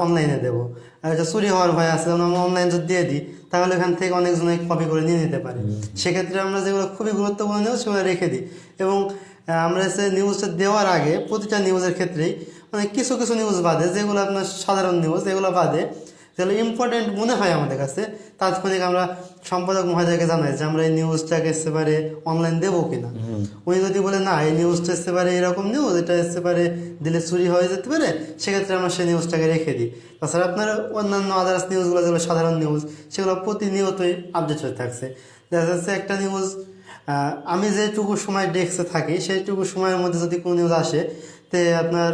অনলাইনে দেবো। আর এটা চুরি হওয়ার ভয় আছে, আমরা অনলাইন যদি দিয়ে দিই তাহলে এখান থেকে অনেকজনে কপি করে নিয়ে নিতে পারে। সেক্ষেত্রে আমরা যেগুলো খুবই গুরুত্বপূর্ণ নিউজ সেগুলো রেখে দিই। এবং আমরা সে নিউজটা দেওয়ার আগে প্রতিটা নিউজের ক্ষেত্রেই মানে কিছু কিছু নিউজ বাদে, যেগুলো আপনার সাধারণ নিউজ, এগুলো বাদে যেগুলো ইম্পর্টেন্ট মনে হয় আমাদের কাছে, তাৎক্ষণিক আমরা সম্পাদক মহোদয়কে জানাই যে আমরা এই নিউজটাকে একেবারে অনলাইন দেবো কিনা। উনি যদি বলে না এই নিউজটা একেবারে এরকম নিউজ, এটা একেবারে দিলে চুরি হয়ে যেতে পারে, সেক্ষেত্রে আমরা সেই নিউজটাকে রেখে দিই। তাছাড়া আপনার অন্যান্য আদার্স নিউজগুলো যেগুলো সাধারণ নিউজ, সেগুলো প্রতিনিয়তই আপডেট হয়ে থাকছে। দেখা যাচ্ছে একটা নিউজ আমি যেটুকু সময় ডেস্কে থাকি সেইটুকু সময়ের মধ্যে যদি কোনো নিউজ আসে, তে আপনার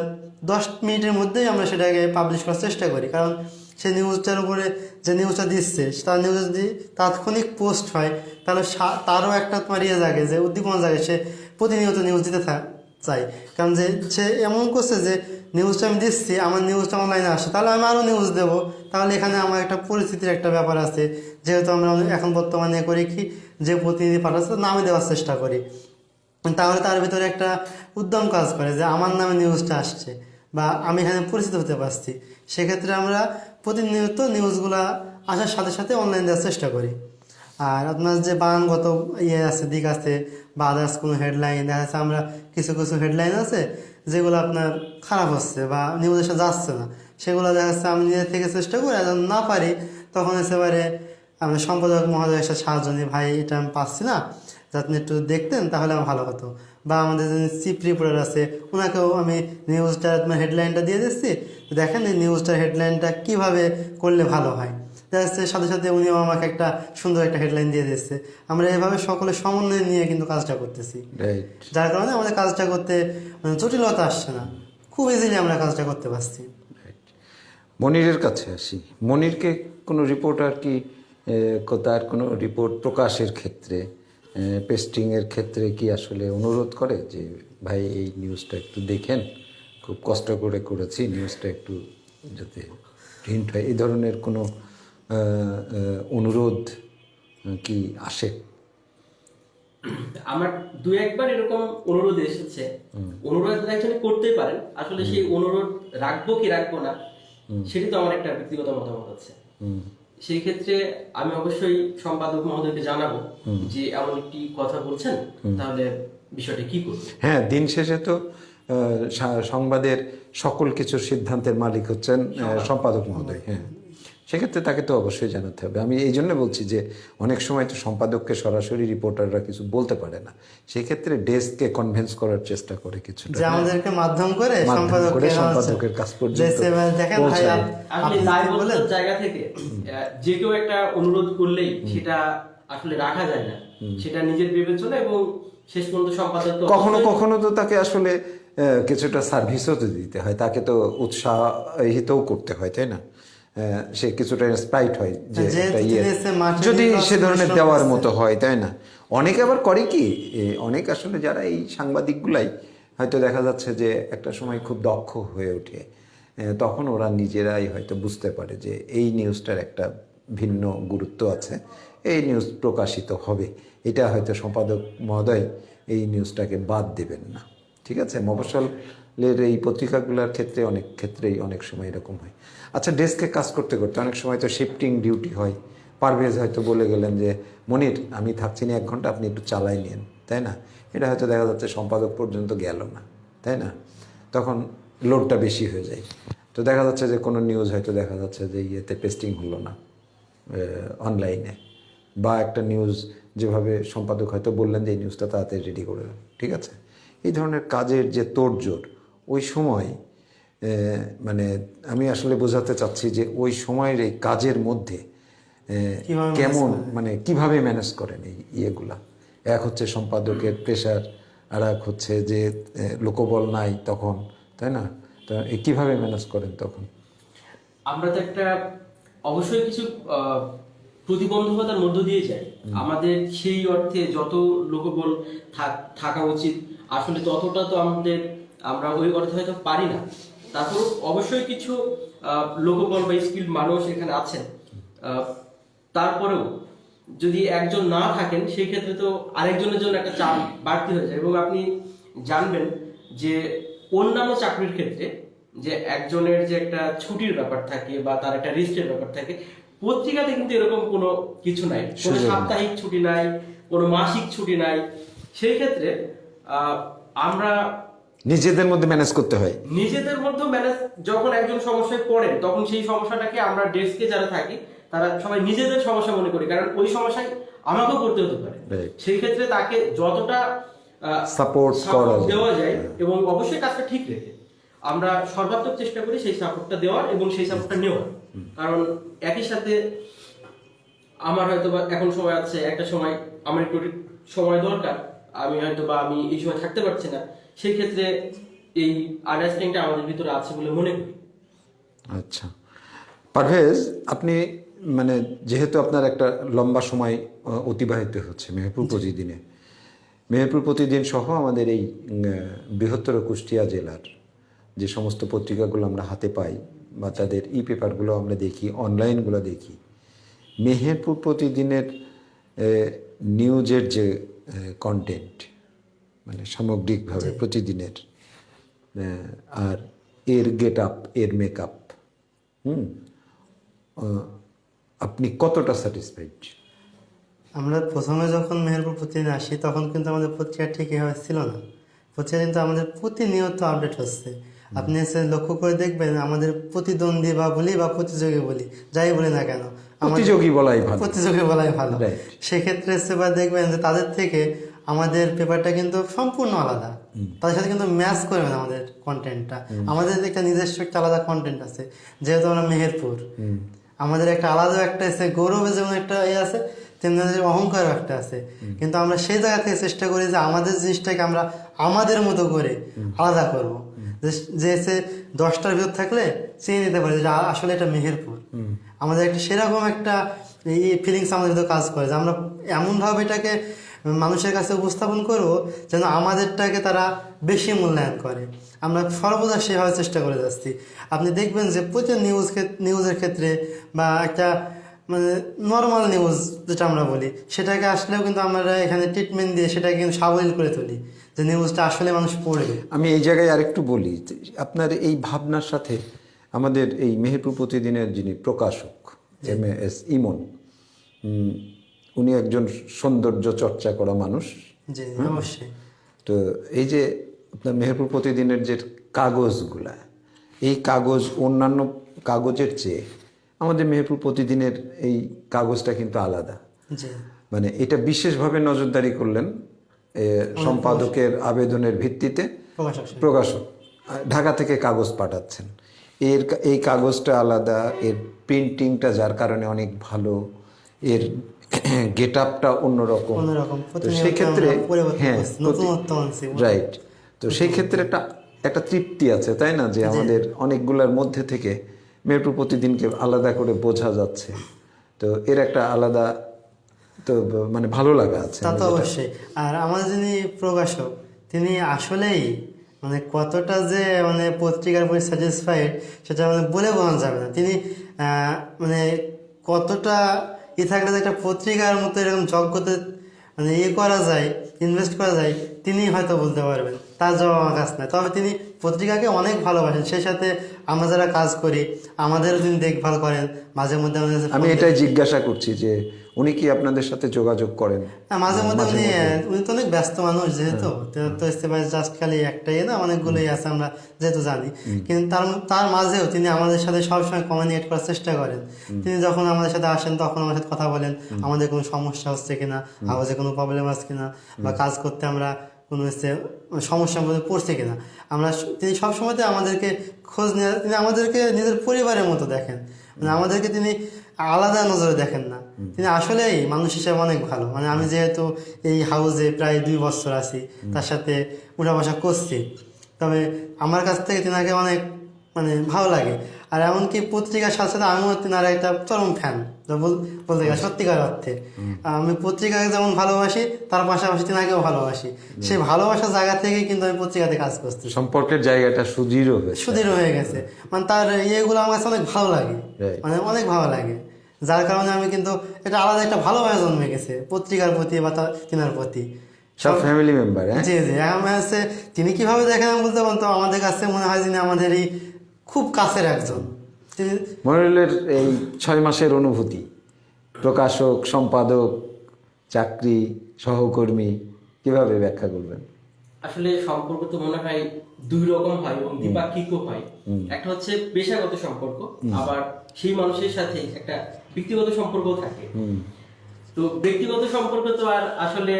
10 মিনিটের মধ্যেই আমরা সেটাকে পাবলিশ করার চেষ্টা করি, কারণ সেই নিউজটার উপরে যে নিউজটা দিচ্ছে তার নিউজ যদি তাৎক্ষণিক পোস্ট হয় তাহলে তারও একটা তোমার ইয়ে জাগে, যে উদ্দীপনা জাগে, সে প্রতিনিয়ত নিউজ দিতে চাই। কারণ যে সে এমন করছে যে নিউজটা আমি দিচ্ছি, আমার নিউজটা অনলাইনে আসে, তাহলে আমি আরও নিউজ দেবো, তাহলে এখানে আমার একটা পরিস্থিতির একটা ব্যাপার আছে। যেহেতু আমরা এখন বর্তমানে করি কি, যে প্রতিনিধি পাঠাচ্ছে নামে দেওয়ার চেষ্টা করি, তাহলে তার ভিতরে একটা উদ্যম কাজ করে যে আমার নামে নিউজটা আসছে বা আমি এখানে পরিচিত হতে পারছি। সেক্ষেত্রে আমরা প্রতিনিয়ত নিউজগুলা আসার সাথে সাথে অনলাইন দেওয়ার চেষ্টা করি। আর আপনার যে বানানগত ইয়ে আছে, দিক আছে বা আদার্স কোনো হেডলাইন, দেখা যাচ্ছে আমরা কিছু কিছু হেডলাইন আছে যেগুলো আপনার খারাপ হচ্ছে বা নিউজের সাথে যাচ্ছে না, সেগুলো দেখা যাচ্ছে আমি নিজের থেকে চেষ্টা করি, আর না পারি তখন একেবারে আমি সম্পাদক মহোদয়ের সাথে সাহায্য নিই, ভাই এটা আমি পাচ্ছি না, আপনি একটু দেখতেন তাহলে আমার ভালো হতো। বা আমাদের যে চিফ রিপোর্টার আছে ওনাকেও আমি নিউজটার হেডলাইনটা দিয়ে দিচ্ছি, দেখেন এই নিউজটার হেডলাইনটা কীভাবে করলে ভালো হয়, দেখা যাচ্ছে সাথে সাথে উনিও আমাকে একটা সুন্দর একটা হেডলাইন দিয়ে দিচ্ছে। আমরা এভাবে সকলের সমন্বয় নিয়ে কিন্তু কাজটা করতেছি, যার কারণে আমাদের কাজটা করতে মানে জটিলতা আসছে না, খুব ইজিলি আমরা কাজটা করতে পারছি। মনিরের কাছে আসি। মনিরকে কোনো রিপোর্টার কি তার কোনো রিপোর্ট প্রকাশের ক্ষেত্রে, পেস্টিংয়ের ক্ষেত্রে কি আসলে অনুরোধ করে যে ভাই এই নিউজটা একটু দেখেন, খুব কষ্ট করে করেছি, নিউজটা একটু যাতে প্রিন্ট হয়, এই ধরনের কোনো অনুরোধ কি আসে? আমার 2-1 বার এরকম অনুরোধ এসেছে। অনুরোধ অ্যাকচুয়ালি করতেই পারেন, আসলে সেই অনুরোধ রাখবো কি রাখবো না সেটি তো আমার একটা ব্যক্তিগত মতামত আছে। সেই ক্ষেত্রে আমি অবশ্যই সম্পাদক মহোদয়কে জানাবো যে এমন একটি কথা বলছেন, তাহলে বিষয়টা কি করবে। হ্যাঁ, দিন শেষে তো সংবাদের সকল কিছুর সিদ্ধান্তের মালিক হচ্ছেন সম্পাদক মহোদয়। হ্যাঁ, সেক্ষেত্রে তাকে তো অবশ্যই জানাতে হবে। আমি এই জন্য বলছি যে অনেক সময় তো সম্পাদককে সরাসরি রিপোর্টাররা কিছু বলতে পারে না, সেই ক্ষেত্রে ডেস্ককে কনভিন্স করার চেষ্টা করে কিছুটা, যে আমাদেরকে মাধ্যম করে সম্পাদকের কাছ পর্যন্ত দেখেন ভাই পৌঁছায়। আসলে লাইভ জায়গা থেকে যে কেউ একটা অনুরোধ করলেই সেটা আসলে রাখা যায় না, সেটা নিজের বিবেচনা এবং শেষ পর্যন্ত সম্পাদক তো কখনো কখনো তো তাকে আসলে কিছুটা সার্ভিসও তো দিতে হয়, তাকে তো উৎসাহিতও করতে হয়, তাই না? সে কিছুটা ইন্সপায়ার্ড হয় যে যেহেতু একটা ইয়ে, তিনি এসে মাঠে যদি নিয়ে সে ধরনের পরিশ্রম দেওয়ার করছে। মতো হয়, তাই না? অনেকে আবার করে কি, অনেক আসলে যারা এই সাংবাদিকগুলাই হয়তো দেখা যাচ্ছে যে একটা সময় খুব দক্ষ হয়ে ওঠে, তখন ওরা নিজেরাই হয়তো বুঝতে পারে যে এই নিউজটার একটা ভিন্ন গুরুত্ব আছে, এই নিউজ প্রকাশিত হবে, এটা হয়তো সম্পাদক মহোদয় এই নিউজটাকে বাদ দেবেন না। ঠিক আছে, মফস্বলের এই পত্রিকাগুলোর ক্ষেত্রে অনেক ক্ষেত্রেই অনেক সময় এরকম হয়। আচ্ছা, ডেস্কে কাজ করতে করতে অনেক সময় তো শিফটিং ডিউটি হয়। পারভেজ হয়তো বলে গেলেন যে মনির আমি থাকছি না 1 ঘন্টা, আপনি একটু চালাই নিন, তাই না? এটা হয়তো দেখা যাচ্ছে সম্পাদক পর্যন্ত গেল না, তাই না? তখন লোডটা বেশি হয়ে যায়। তো দেখা যাচ্ছে যে কোনো নিউজ হয়তো দেখা যাচ্ছে যে ইয়েতে পেস্টিং হলো না অনলাইনে, বা একটা নিউজ যেভাবে সম্পাদক হয়তো বললেন যে এই নিউজটা তাড়াতাড়ি রেডি করে দেন, ঠিক আছে? এই ধরনের কাজের যে তোড়জোড় ওই সময়, মানে আমি আসলে বোঝাতে চাচ্ছি যে ওই সময়ের এই কাজের মধ্যে কিভাবে কেমন, মানে কিভাবে ম্যানেজ করেন এই ইয়েগুলা? এক হচ্ছে সম্পাদকের প্রেশার, আর এক হচ্ছে যে লোকবল নাই তখন, তাই না? তো কিভাবে ম্যানেজ করেন তখন? আমরা তো একটা অবশ্যই কিছু প্রতিবন্ধকতার মধ্য দিয়ে যাই। আমাদের সেই অর্থে যত লোকবল থাকা উচিত আসলে ততটা তো আমরা ওই অর্থে হয়তো পারি না। তারপর অবশ্যই কিছু লোকবল বা স্কিল মানুষ এখানে আছেন, তারপরেও যদি একজন না থাকেন সেই ক্ষেত্রে তো আরেকজনের জন্য একটা চাপ বাড়তি হয়ে যায়। এবং আপনি জানবেন যে অন্যান্য চাকরির ক্ষেত্রে যে একজনের যে একটা ছুটির ব্যাপার থাকে বা তার একটা রেস্টের ব্যাপার থাকে, পত্রিকাতে কিন্তু এরকম কোনো কিছু নাই, কোনো সাপ্তাহিক ছুটি নাই, কোনো মাসিক ছুটি নাই। সেই ক্ষেত্রে আমরা নিজেদের মধ্যে ম্যানেজ করতে হয়। নিজেদের মধ্যে ম্যানেজ, যখন একজন সমস্যায় পড়ে তখন সেই সমস্যাটাকে আমরা ডেস্কে যারা থাকি তারা সবাই নিজেদের সমস্যা মনে করি, কারণ ওই সমস্যায় আমাকেও করতে হতে পারে। সেই ক্ষেত্রে তাকে যতটা সাপোর্ট দেওয়া যায় এবং অবশ্যই কাজটা ঠিক রেখে আমরা সর্বাত্মক চেষ্টা করি সেই সাপোর্টটা দেওয়ার এবং সেই সাপোর্টটা নেওয়ার। কারণ একই সাথে আমার হয়তো বা এখন সময় আছে, একটা সময় আমার একটু সময় দরকার, আমি হয়তো বা আমি এই সময় থাকতে পারছি না, সেই ক্ষেত্রে এই আন্ডারস্ট্যান্ডিংটা আমাদের ভিতরে আছে বলে মনে করি। আচ্ছা পারভেজ, আপনি মানে যেহেতু আপনার একটা লম্বা সময় অতিবাহিত হচ্ছে মেহেরপুর প্রতিদিনে, মেহেরপুর প্রতিদিন সহ আমাদের এই বৃহত্তর কুষ্টিয়া জেলার যে সমস্ত পত্রিকাগুলো আমরা হাতে পাই বা তাদের পেপারগুলো আমরা দেখি, অনলাইনগুলো দেখি, মেহেরপুর প্রতিদিনের নিউজের যে কন্টেন্ট, মানে সামগ্রিকভাবে প্রতিদিনের, আর এর গেট আপ, এর মেকআপ, আপনি কতটা স্যাটিসফাইড? আমরা প্রথমে যখন মেহেরপুর প্রতিদিন আসি তখন কিন্তু আমাদের পত্রিকা ঠিক এভাবে ছিল না। পত্রিকা কিন্তু আমাদের প্রতিনিয়ত আপডেট হচ্ছে। আপনি এসে লক্ষ্য করে দেখবেন আমাদের প্রতিদ্বন্দ্বী বা বলি বা প্রতিযোগী বলি, যাই বলি না কেন, প্রতিযোগী বলাই ভালো, প্রতিযোগী বলাই ভালো। সেক্ষেত্রে এবার দেখবেন যে তাদের থেকে আমাদের পেপারটা কিন্তু সম্পূর্ণ আলাদা, তাদের সাথে কিন্তু ম্যাচ করবে না আমাদের কন্টেন্টটা। আমাদের একটা নিজস্ব একটা আলাদা কন্টেন্ট আছে, যেহেতু আমরা মেহেরপুর, আমাদের একটা আলাদা একটা আছে, গৌরবে যেমন একটা আছে তেমনি অহংকারও একটা আছে। কিন্তু আমরা সেই জায়গা থেকে চেষ্টা করি যে আমাদের জিনিসটাকে আমরা আমাদের মতো করে আলাদা করবো, যে সে 10টার ভিতর থাকলে চিনে নিতে পারে যে আসলে এটা মেহেরপুর। আমাদের একটা সেরকম একটা ফিলিংস আমাদের ভিতরে কাজ করে যে আমরা এমনভাবে এটাকে মানুষের কাছে উপস্থাপন করবো যেন আমাদেরটাকে তারা বেশি মূল্যায়ন করে। আমরা সর্বদা সেভাবে চেষ্টা করে যাচ্ছি। আপনি দেখবেন যে প্রতি নিউজের ক্ষেত্রে বা একটা মানে নর্মাল নিউজ যেটা আমরা বলি, সেটাকে আসলেও কিন্তু আমরা এখানে ট্রিটমেন্ট দিয়ে সেটাকে কিন্তু সাবলীল করে তুলি যে নিউজটা আসলে মানুষ পড়বে। আমি এই জায়গায় আরেকটু বলি, আপনার এই ভাবনার সাথে আমাদের এই মেহেরপুর প্রতিদিনের যিনি প্রকাশক MS ইমন। উনি একজন সৌন্দর্য চর্চা করা মানুষ। জি অবশ্যই। তো এই যে আপনার মেহেরপুর প্রতিদিনের যে কাগজগুলা, এই কাগজ অন্যান্য কাগজের চেয়ে আমাদের মেহেরপুর প্রতিদিনের এই কাগজটা কিন্তু আলাদা। জি মানে এটা বিশেষভাবে নজরদারি করলেন সম্পাদকের আবেদনের ভিত্তিতে প্রকাশক ঢাকা থেকে কাগজ পাঠাচ্ছেন। এই কাগজটা আলাদা, এর প্রিন্টিংটা যার কারণে অনেক ভালো, এর গেট আপটা অন্যরকম। তো সেই ক্ষেত্রে হ্যাঁ রাইট, তো সেই ক্ষেত্রে একটা তৃপ্তি আছে, তাই না, যে আমাদের অনেকগুলোর মধ্যে থেকে মেহেরপুর প্রতিদিনকে আলাদা করে বোঝা যাচ্ছে। তো এর একটা আলাদা তো মানে ভালো লাগা আছে। তা তো অবশ্যই। আর আমার যিনি প্রকাশক তিনি আসলেই মানে কতটা যে মানে পত্রিকার প্রতি স্যাটিসফাইড সেটা মানে বলে বোঝানো যাবে না। তিনি মানে কতটা থাকলে যে একটা পত্রিকার মতো এরকম জগতে মানে করা যায়, ইনভেস্ট করা যায়, তিনি হয়তো বলতে পারবেন, তার জবাব আমার কাছে নাই। তবে তিনি পত্রিকাকে অনেক ভালোবাসেন, সেই সাথে আমরা যারা কাজ করি আমাদেরও তিনি দেখভাল করেন। মাঝে মধ্যে আমি এটাই জিজ্ঞাসা করছি যে উনি কি আপনাদের সাথে যোগাযোগ করেন? মাঝে মধ্যে উনি তো অনেক ব্যস্ত মানুষ, যেহেতু তো ইস্তেফায় জাস্ট খালি একটাই না, অনেকগুলোই আছে আমরা যেহেতু জানি। কিন্তু তার মাঝেও তিনি আমাদের সাথে সবসময় কমিউনিকেট করার চেষ্টা করেন। তিনি যখন আমাদের সাথে আসেন তখন আমার সাথে কথা বলেন, আমাদের কোনো সমস্যা হচ্ছে কিনা, আওয়াজে কোনো প্রবলেম আছে কিনা, বা কাজ করতে আমরা কোনো সমস্যার মধ্যে পড়ছে কিনা। তিনি সবসময়তে আমাদেরকে খোঁজ নেওয়া, তিনি আমাদেরকে নিজের পরিবারের মতো দেখেন, মানে আমাদেরকে তিনি আলাদা নজরে দেখেন না। তিনি আসলেই মানুষ হিসেবে অনেক ভালো। মানে আমি যেহেতু এই হাউসে প্রায় 2 বছর আছি, তার সাথে উঠা বসা করছি, তবে আমার কাছ থেকে তিনাকে অনেক মানে ভালো লাগে। আর এমনকি পত্রিকার সাথে সাথে আমিও তিনার একটা চরম ফ্যান বলতে গেলে সত্যিকার অর্থে। আমি পত্রিকাকে যেমন ভালোবাসি তার পাশাপাশি তিনাকেও ভালোবাসি। সেই ভালোবাসার জায়গা থেকেই কিন্তু আমি পত্রিকাতে কাজ করছি। সম্পর্কের জায়গাটা সুদৃঢ় হয়ে গেছে। মানে তার ইয়েগুলো আমার কাছে অনেক ভালো লাগে, মানে অনেক ভালো লাগে, যার কারণে আমি কিন্তু এটা আলাদা একটা ভালোবাসা জন্মে গেছে পত্রিকার প্রতি বা তিনার প্রতি। সব ফ্যামিলি মেম্বার। জি জি, আমি হচ্ছে তিনি কিভাবে দেখেন আমি বলতে পারতাম, আমাদের কাছে মনে হয় যিনি আমাদেরই খুব কাছের একজন। মনিরুলের এই 6 মাসের অনুভূতি, প্রকাশক, সম্পাদক, চাকরি, সহকর্মী, কিভাবে ব্যাখ্যা করবেন? আসলে সম্পর্ক তো মনে হয় 2 রকম হয় এবং দ্বিপাক্ষিকও হয়। একটা হচ্ছে পেশাগত সম্পর্ক, আবার সেই মানুষের সাথে একটা ব্যক্তিগত সম্পর্কও থাকে। তো ব্যক্তিগত সম্পর্ক তো আর আসলে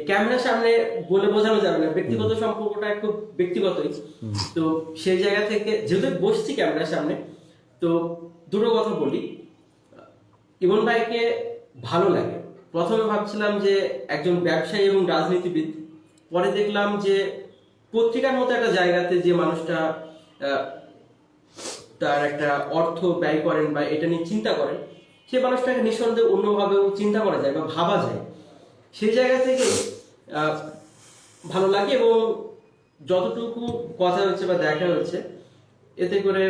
ক্যামেরার সামনে বলে বোঝানো যাবে না, ব্যক্তিগত সম্পর্কটা খুব ব্যক্তিগতই। তো সেই জায়গা থেকে যেহেতু বসছি ক্যামেরার সামনে, তো দুটো কথা বলি। ইমন ভাইকে ভালো লাগে, প্রথমে ভাবছিলাম যে একজন ব্যবসায়ী এবং রাজনীতিবিদ, পরে দেখলাম যে পত্রিকার মতো একটা জায়গাতে যে মানুষটা তার একটা অর্থ ব্যয় করেন বা এটা নিয়ে চিন্তা করেন, সে মানুষটাকে নিঃসন্দেহে অন্যভাবেও চিন্তা করা যায় বা ভাবা যায়। সেই জায়গা থেকে ভালো লাগে এবং যতটুকু কথা হচ্ছে বা দেখা হচ্ছে এতে করে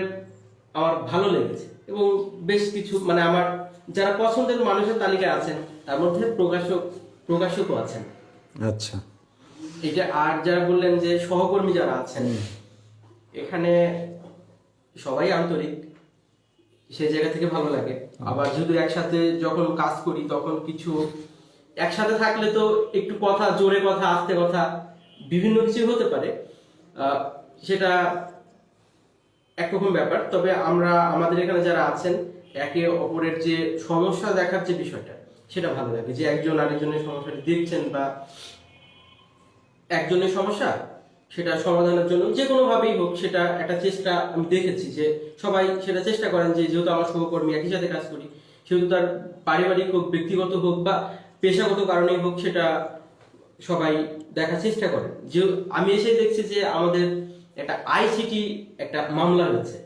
আমার ভালো লেগেছে। এবং বেশ কিছু মানে আমার যারা পছন্দের মানুষের তালিকায় আছেন তার মধ্যে প্রকাশকও আছেন। আচ্ছা, এটা আর যারা বললেন যে সহকর্মী যারা আছেন, এখানে সবাই আন্তরিক, সেই জায়গা থেকে ভালো লাগে। আবার যেহেতু একসাথে যখন কাজ করি তখন কিছু একসাথে থাকলে তো একটু কথা, জোরে কথা, আস্তে কথা, বিভিন্ন কিছু হতে পারে, সেটা একরকম ব্যাপার। তবে আমরা আমাদের এখানে যারা আছেন একে অপরের যে সমস্যা দেখার যে বিষয়টা, সেটা ভালো লাগে, যে একজন আরেকজনের সমস্যাটা দেখছেন বা একজনের সমস্যা সেটা সমাধানের জন্য যে কোনো ভাবেই হোক সেটা একটা চেষ্টা আমি দেখেছি, যে সবাই সেটা চেষ্টা করেন। যে যেহেতু আমার সহকর্মী একই সাথে কাজ করি, সেহেতু তার পারিবারিক হোক, ব্যক্তিগত হোক বা পেশাগত কারণেই হোক, সেটা সবাই দেখার চেষ্টা করেন। যে আমি এসে দেখছি যে আমাদের একটা আইসিটি একটা মামলা হয়েছে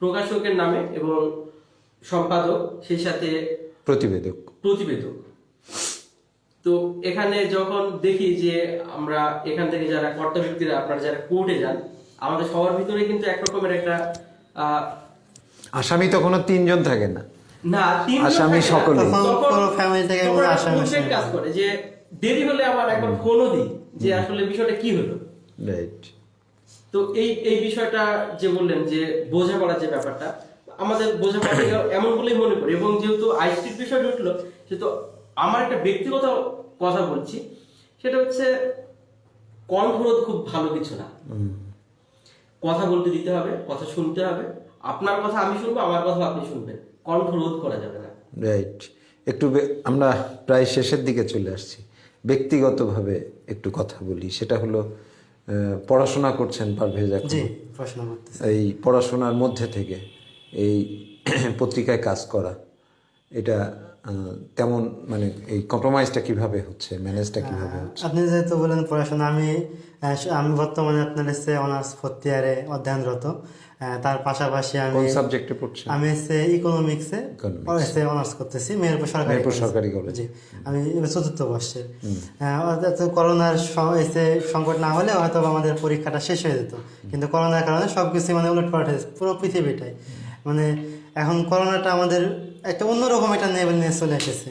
প্রকাশকের নামে এবং সম্পাদক সেই সাথে প্রতিবেদক। তো এখানে যখন দেখি যে আমরা এখান থেকে যারা কর্তা ব্যক্তিরা, আপনারা যারা কোর্টে যান, আমাদের সবার ভিতরে কিন্তু একরকমের একটা আসামি তো কোনো 3 জন থাকে না, আসামি সকলে কাজ করে। যে দেরি হলে আবার একবার ফোনও দিই যে আসলে বিষয়টা কি হলো। রাইট। তো এই বিষয়টা যে বললেন যে বোঝাপড়ার যে ব্যাপারটা, আমাদের বোঝাপড়া এমন বলেই মনে করি। এবং যেহেতু আইসিটির বিষয়টা উঠলো, সেহেতু আমার একটা ব্যক্তিগত কথা বলছি, সেটা হচ্ছে কণ্ঠরোধ খুব ভালো কিছু না। কথা বলতে দিতে হবে, কথা শুনতে হবে, আপনার কথা আমি শুনবো, আমার কথা আপনি শুনবেন, কণ্ঠরোধ করা যাবে না। রাইট। একটু আমরা প্রায় শেষের দিকে চলে আসছি, ব্যক্তিগতভাবে একটু কথা বলি। সেটা হলো পড়াশোনা করছেন পারভেজ এখন। জি, পড়াশোনা করতেছি। এই পড়াশোনার মধ্যে থেকে এই পত্রিকায় কাজ করা, এটা তেমন মানে এই কম্প্রোমাইজটা কিভাবে হচ্ছে, ম্যানেজটা কিভাবে হচ্ছে? আপনি যেহেতু বলেন পড়াশোনা, আমি বর্তমানে আপনার হচ্ছে অনার্স 4th ইয়ারে অধ্যয়নরত। তার পাশাপাশি কোন সাবজেক্টে পড়ছেন? আমি হচ্ছে ইকোনমিক্সে অনার্স করতেছি মেহেরপুর সরকারি কলেজ। জি, আমি এবার 4th বর্ষে। করোনার সংকট না হলে হয়তো আমাদের পরীক্ষাটা শেষ হয়ে যেত, কিন্তু করোনার কারণে সবকিছু মানে উলটপালট হয়েছে পুরো পৃথিবীটাই। মানে এখন করোনাটা আমাদের একটা অন্যরকম একটা লেভেল নিয়ে চলে এসেছে,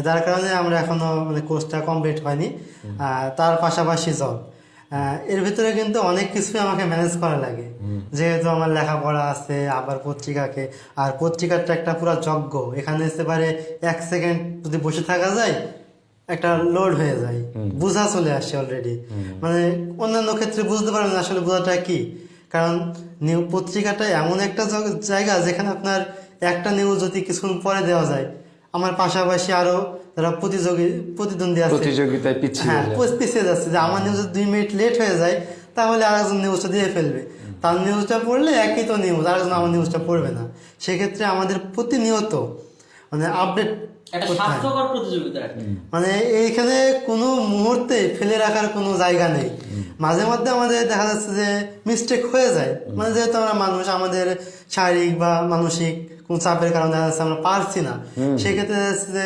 যার কারণে আমরা এখনো মানে কোর্সটা কমপ্লিট হয়নি। তার পাশাপাশি জব, এর ভিতরে কিন্তু অনেক কিছুই আমাকে ম্যানেজ করা লাগে, যেহেতু আমার লেখাপড়া আছে, আবার পত্রিকাকে, আর পত্রিকাটা একটা পুরো যজ্ঞ। এখানে আসতে পারে 1 সেকেন্ড যদি বসে থাকা যায় একটা লোড হয়ে যায়, বোঝা চলে আসে অলরেডি। মানে অন্যান্য ক্ষেত্রে বুঝতে পারবেন না আসলে বোঝাটা কি, কারণ পত্রিকাটা এমন একটা জায়গা যেখানে আপনার একটা নিউজ যদি কিছুক্ষণ পরে দেওয়া যায়, আমার পাশাপাশি আরো যারা প্রতিদ্বন্দ্বী আছে প্রতিযোগিতায় পিছিয়ে যাচ্ছে, যে আমার নিউজ 2 মিনিট লেট হয়ে যায় তাহলে আরেকজন নিউজটা দিয়ে ফেলবে, তার নিউজটা পড়লে একই তো নিউজ, আরেকজন আমার নিউজটা পড়বে না। সেক্ষেত্রে আমাদের প্রতিনিয়ত মানে আপডেট, মানে এইখানে কোনো মুহূর্তে ফেলে রাখার কোনো জায়গা নেই। মাঝে মধ্যে আমাদের দেখা যাচ্ছে যে মিস্টেক হয়ে যায়, মানে যেহেতু আমরা মানুষ, আমাদের শারীরিক বা মানসিক কোন চাপের কারণে দেখা যাচ্ছে আমরা পারছি না। সেক্ষেত্রে দেখা যাচ্ছে যে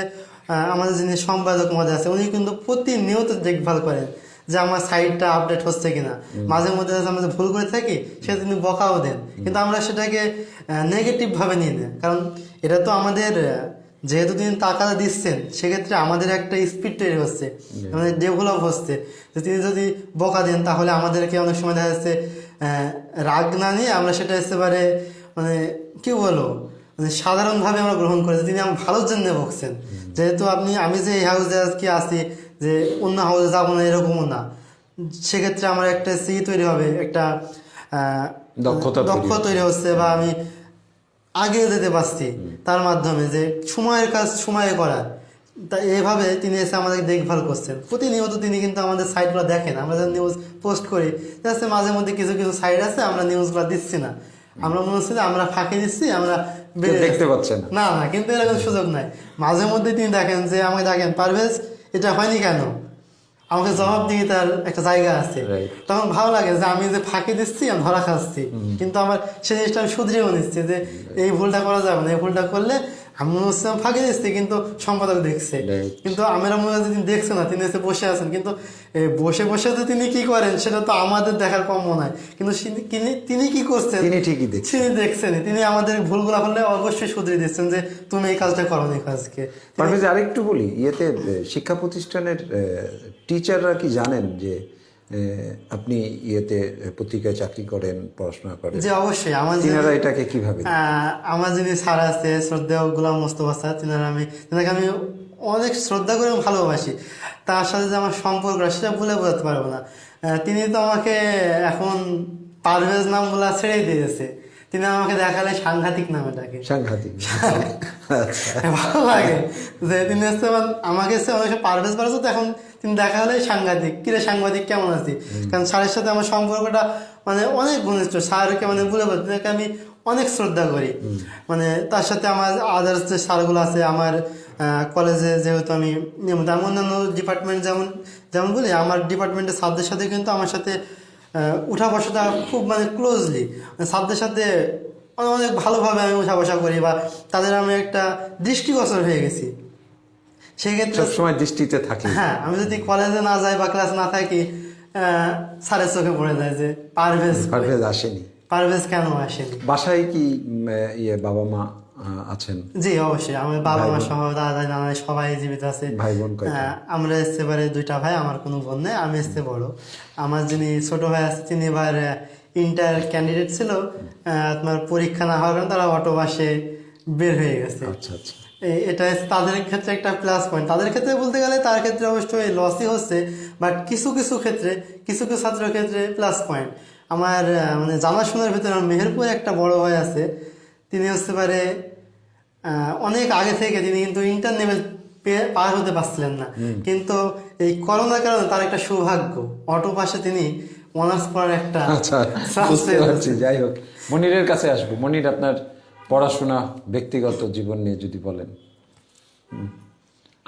আমাদের যিনি সম্পাদক মহোদয় আছে উনি কিন্তু প্রতিনিয়ত দেখভাল করেন যে আমার সাইটটা আপডেট হচ্ছে কিনা। মাঝে মধ্যে আমরা ভুল করে থাকি, সেটা তিনি বকাও দেন, কিন্তু আমরা সেটাকে নেগেটিভ ভাবে নিই না, কারণ এটা তো আমাদের, যেহেতু তিনি টাকাটা দিচ্ছেন সেক্ষেত্রে আমাদের একটা স্পিড তৈরি হচ্ছে, মানে ডেভেলপ হচ্ছে। যে তিনি যদি বকা দেন তাহলে আমাদেরকে অনেক সময় দেখা যাচ্ছে রাগ না নিয়ে আমরা সেটা একেবারে মানে কি বলবো, মানে সাধারণভাবে আমরা গ্রহণ করি, তিনি আমার ভালোর জন্য বকছেন। যেহেতু আমি যে এই হাউসে আজকে আছি, যে অন্য হাউসে যাবো না এরকমও না, সেক্ষেত্রে আমার একটা তৈরি হবে, একটা দক্ষতা তৈরি হচ্ছে, বা আমি আগে যেতে পারছি তার মাধ্যমে, যে সময়ের কাজ সময়ে করা। তা এভাবে তিনি এসে আমাদেরকে দেখভাল করছেন প্রতিনিয়ত। তিনি কিন্তু আমাদের সাইটগুলো দেখেন, আমরা যখন নিউজ পোস্ট করি যাচ্ছে মাঝে মধ্যে কিছু কিছু সাইট আছে আমরা নিউজগুলো দিচ্ছি না, আমরা মনে হচ্ছে যে আমরা ফাঁকি দিচ্ছি, আমরা দেখতে পাচ্ছেন না, কিন্তু এরকম সুযোগ নাই। মাঝে মধ্যে তিনি দেখেন যে আমাকে দেখেন, পারভেজ এটা হয়নি কেন, আমাকে জবাব দিয়ে তার একটা জায়গা আছে। তখন ভালো লাগে যে আমি যে ফাঁকি দিচ্ছি আমি ধরা খাচ্ছি, কিন্তু আমার সেই জিনিসটা আমি শুধরেও নিচ্ছি যে এই ভুলটা করা যাবে না, এই ভুলটা করলে আমি মনে হচ্ছে আমি ফাঁকি দিচ্ছি, কিন্তু সম্পাদক দেখছে, কিন্তু আমরা মনে হয় তিনি দেখছে না, তিনি এসে বসে আছেন, কিন্তু বসে বসে তো তিনি কি করেন সেটা তো আমাদের দেখার কম মনে হয়, কিন্তু তিনি কি করছেন তিনি ঠিকই দেখছেন, তিনি আমাদের ভুলগুলো হলে অবশ্যই শুধরে দিচ্ছেন যে তুমি এই কাজটা করো এই কাজকে। পারভেজ আরেকটু বলি, ইয়েতে শিক্ষা প্রতিষ্ঠানের টিচাররা কি জানেন যে আপনি ইয়েতে পত্রিকায় চাকরি করেন, পড়াশোনা করেন? জি অবশ্যই। তিনারা এটাকে কিভাবে? আমার যিনি স্যার আছে শ্রদ্ধেয় গোলাম মোস্তফা স্যার, তিনাকে আমি অনেক শ্রদ্ধা করে ভালোবাসি। তার সাথে যে আমার সম্পর্ক সেটা বলে বোঝাতে পারবো না। তিনি তো আমাকে এখন পারভেজ নাম বলা ছেড়েই দিয়েছে, তিনি আমাকে দেখালে সাংঘাতিক নামে ডাকে। সাংঘাতিক ভালো লাগে যে তিনি আমাকে অনেক পারভেজ পারছো, তো এখন তিনি দেখা হলে সাংঘাতিক, কিরে সাংবাদিক কেমন আছি, কারণ স্যারের সাথে আমার সম্পর্কটা মানে অনেক ঘনিষ্ঠ। স্যারকে মানে বলে বলতে তাকে আমি অনেক শ্রদ্ধা করি। মানে তার সাথে আমার আদার্স যে স্যারগুলো আছে আমার কলেজে, যেহেতু আমি নিয়মিত, আমি অন্যান্য ডিপার্টমেন্ট যেমন বলি, আমার ডিপার্টমেন্টের স্যারদের সাথে কিন্তু আমার সাথে উঠা বসাটা খুব মানে ক্লোজলি, স্যারদের সাথে অনেক ভালোভাবে আমি উঠা বসা করি, বা তাদের আমি একটা দৃষ্টিগোচর হয়ে গেছি। সেক্ষেত্রে সবসময় দৃষ্টিতে থাকি। হ্যাঁ, আমি যদি কলেজে না যাই বা ক্লাস না থাকি, স্যারের চোখে পড়ে যায় যে পারভেজ আসেনি, পারভেজ কেন আসেনি। বাসায় কি বাবা মা আছেন? জি অবশ্যই, আমার বাবা মা সহ দাদা নানা সবাই জীবিত আছে। ভাই বোন আমরা এবারে 2টা ভাই, আমার কোনো বোন নেই, আমি বড়। আমার যিনি ছোট ভাই আছে তিনি এবার ইন্টার ক্যান্ডিডেট ছিল, তোমার পরীক্ষা না হওয়ার কারণে তারা অটো বাসে বের হয়ে গেছে। আচ্ছা আচ্ছা। এটা তাদের ক্ষেত্রে একটা প্লাস পয়েন্ট। তাদের ক্ষেত্রে বলতে গেলে তার ক্ষেত্রে অবশ্যই লসই হচ্ছে, বাট কিছু কিছু ক্ষেত্রে কিছু কিছু ছাত্রের ক্ষেত্রে প্লাস পয়েন্ট। আমার মানে জানাশোনার ভিতরে আমার মেহেরপুরে একটা বড় ভাই আছে, তিনি হচ্ছে পারে অনেক আগে থেকে তিনি কিন্তু ইন্টার লেভেল পার হতে পারছিলেন না, কিন্তু এই করোনার কারণে তার একটা সৌভাগ্য, অটো পাশে তিনি অনার্স পড়ার একটা আচ্ছা, chance বুঝতে পেয়ে পারছি। গেছেন। যাই হোক, মনিরের কাছে আসবো। মনির, আপনার পড়াশোনা, ব্যক্তিগত জীবন নিয়ে যদি বলেন।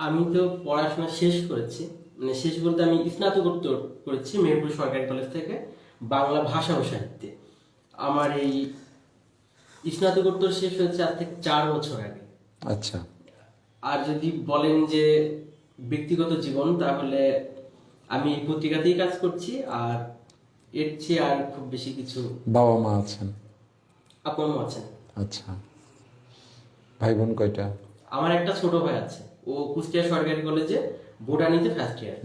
আমি তো পড়াশোনা শেষ করেছি, মানে শেষ বলতে আমি স্নাতকোত্তর করেছি মেহেরপুর সরকারি কলেজ থেকে বাংলা ভাষা ও সাহিত্যে। আমার এই স্নাতকোত্তর শেষ হয়েছে আজ থেকে 4 বছর আগে। আচ্ছা। আর যদি বলেন যে ব্যক্তিগত জীবন, তাহলে আমি এই পত্রিকাতেই কাজ করছি, আর এর চেয়ে আর খুব বেশি কিছু। বাবা মা আছেন? আপন আছেন। আচ্ছা। ভাই বোন কয়টা? আমার একটা ছোট ভাই আছে, ও কুষ্টিয়া সরকারি কলেজে বোটানিতে ফার্স্ট ইয়ার।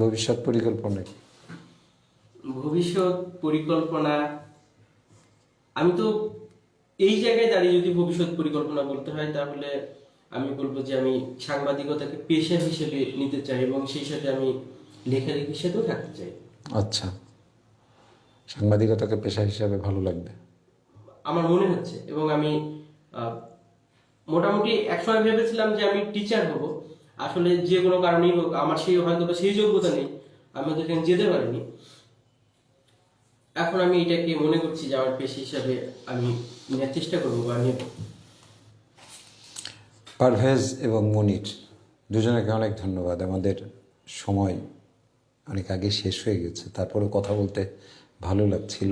ভবিষ্যৎ পরিকল্পনা কি? ভবিষ্যৎ পরিকল্পনা, আমি তো এই জায়গায় দাঁড়িয়ে যদি ভবিষ্যৎ পরিকল্পনা বলতে হয়, তাহলে আমি বলবো যে আমি সাংবাদিকতাকে পেশা হিসেবে নিতে চাই, এবং সেই সাথে আমি লেখালেখির সাথেও থাকতে চাই। আচ্ছা, সাংবাদিকতাকে পেশা হিসাবে ভালো লাগবে আমার মনে হচ্ছে, এবং আমি মোটামুটি একসময় ভেবেছিলাম যে আমি টিচার হব। আসলে যে কোনো কারণেই হোক, আমার হয়তো সেই যোগ্যতা নেই, আমি তো এখানে যেতে পারিনি। এখন আমি এটাকে মনে করছি যে আমার পেশা হিসাবে আমি নেওয়ার চেষ্টা করবো বা নেব। পারভেজ এবং মনির, দুজনকে অনেক ধন্যবাদ। আমাদের সময় অনেক আগে শেষ হয়ে গেছে, তারপরেও কথা বলতে ভালো লাগছিল।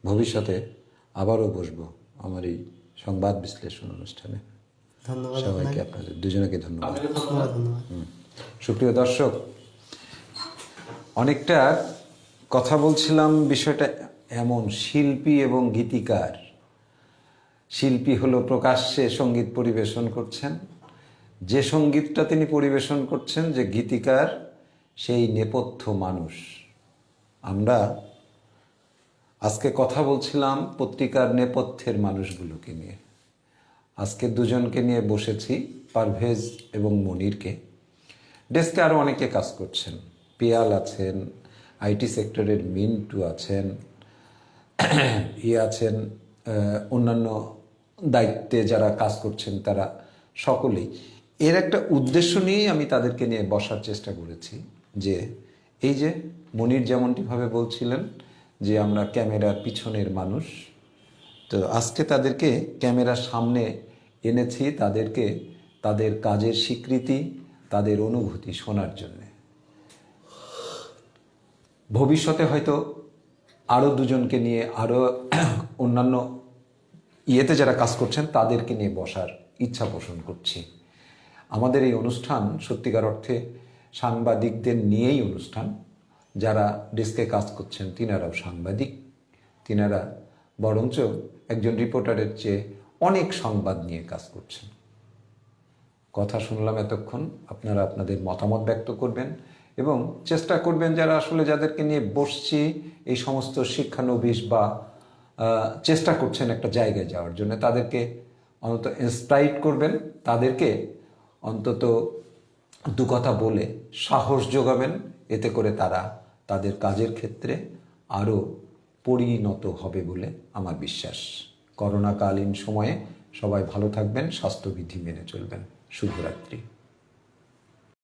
ভবিষ্যতে আবারও বসবো আমার এই সংবাদ বিশ্লেষণ অনুষ্ঠানে। ধন্যবাদ সবাইকে, আপনাদের দুজনকে ধন্যবাদ। আপনাকে ধন্যবাদ। ধন্যবাদ। সুপ্রিয় দর্শক, অনেকটা কথা বলছিলাম, বিষয়টা এমন, শিল্পী এবং গীতিকার। শিল্পী হলো প্রকাশ্যে সঙ্গীত পরিবেশন করছেন, যে সঙ্গীতটা তিনি পরিবেশন করছেন, যে গীতিকার সেই নেপথ্য মানুষ। আমরা আজকে কথা বলছিলাম পত্রিকার নেপথ্যের মানুষগুলোকে নিয়ে। আজকে দুজনকে নিয়ে বসেছি, পারভেজ এবং মনিরকে। ডেস্কে আরও অনেকে কাজ করছেন, পিয়াল আছেন, আইটি সেক্টরের মিন্টু আছেন, আছেন অন্যান্য দায়িত্বে যারা কাজ করছেন, তারা সকলেই। এর একটা উদ্দেশ্য নিয়েই আমি তাদেরকে নিয়ে বসার চেষ্টা করেছি, যে এই যে মনির যেমনটিভাবে বলছিলেন যে আমরা ক্যামেরার পিছনের মানুষ, তো আজকে তাদেরকে ক্যামেরার সামনে এনেছি, তাদেরকে তাদের কাজের স্বীকৃতি, তাদের অনুভূতি শোনার জন্যে। ভবিষ্যতে হয়তো আরও দুজনকে নিয়ে, আরও অন্যান্য ইয়েতে যারা কাজ করছেন তাদেরকে নিয়ে বসার ইচ্ছা পোষণ করছি। আমাদের এই অনুষ্ঠান সত্যিকার অর্থে সাংবাদিকদের নিয়েই অনুষ্ঠান। যারা ডেস্কে কাজ করছেন তিনারাও সাংবাদিক, তিনারা বরঞ্চ একজন রিপোর্টারের চেয়ে অনেক সংবাদ নিয়ে কাজ করছেন। কথা শুনলাম এতক্ষণ, আপনারা আপনাদের মতামত ব্যক্ত করবেন এবং চেষ্টা করবেন যারা আসলে যাদেরকে নিয়ে বসছি এই সমস্ত শিক্ষানবিশ বা চেষ্টা করছেন একটা জায়গায় যাওয়ার জন্য, তাদেরকে অন্তত ইন্সপায়ার করবেন, তাদেরকে অন্তত দু কথা বলে সাহস যোগাবেন, এতে করে তারা তাদের কাজের ক্ষেত্রে আরও পরিণত হবে বলে আমার বিশ্বাস। করোনাকালীন সময়ে সবাই ভালো থাকবেন, স্বাস্থ্যবিধি মেনে চলবেন। শুভরাত্রি।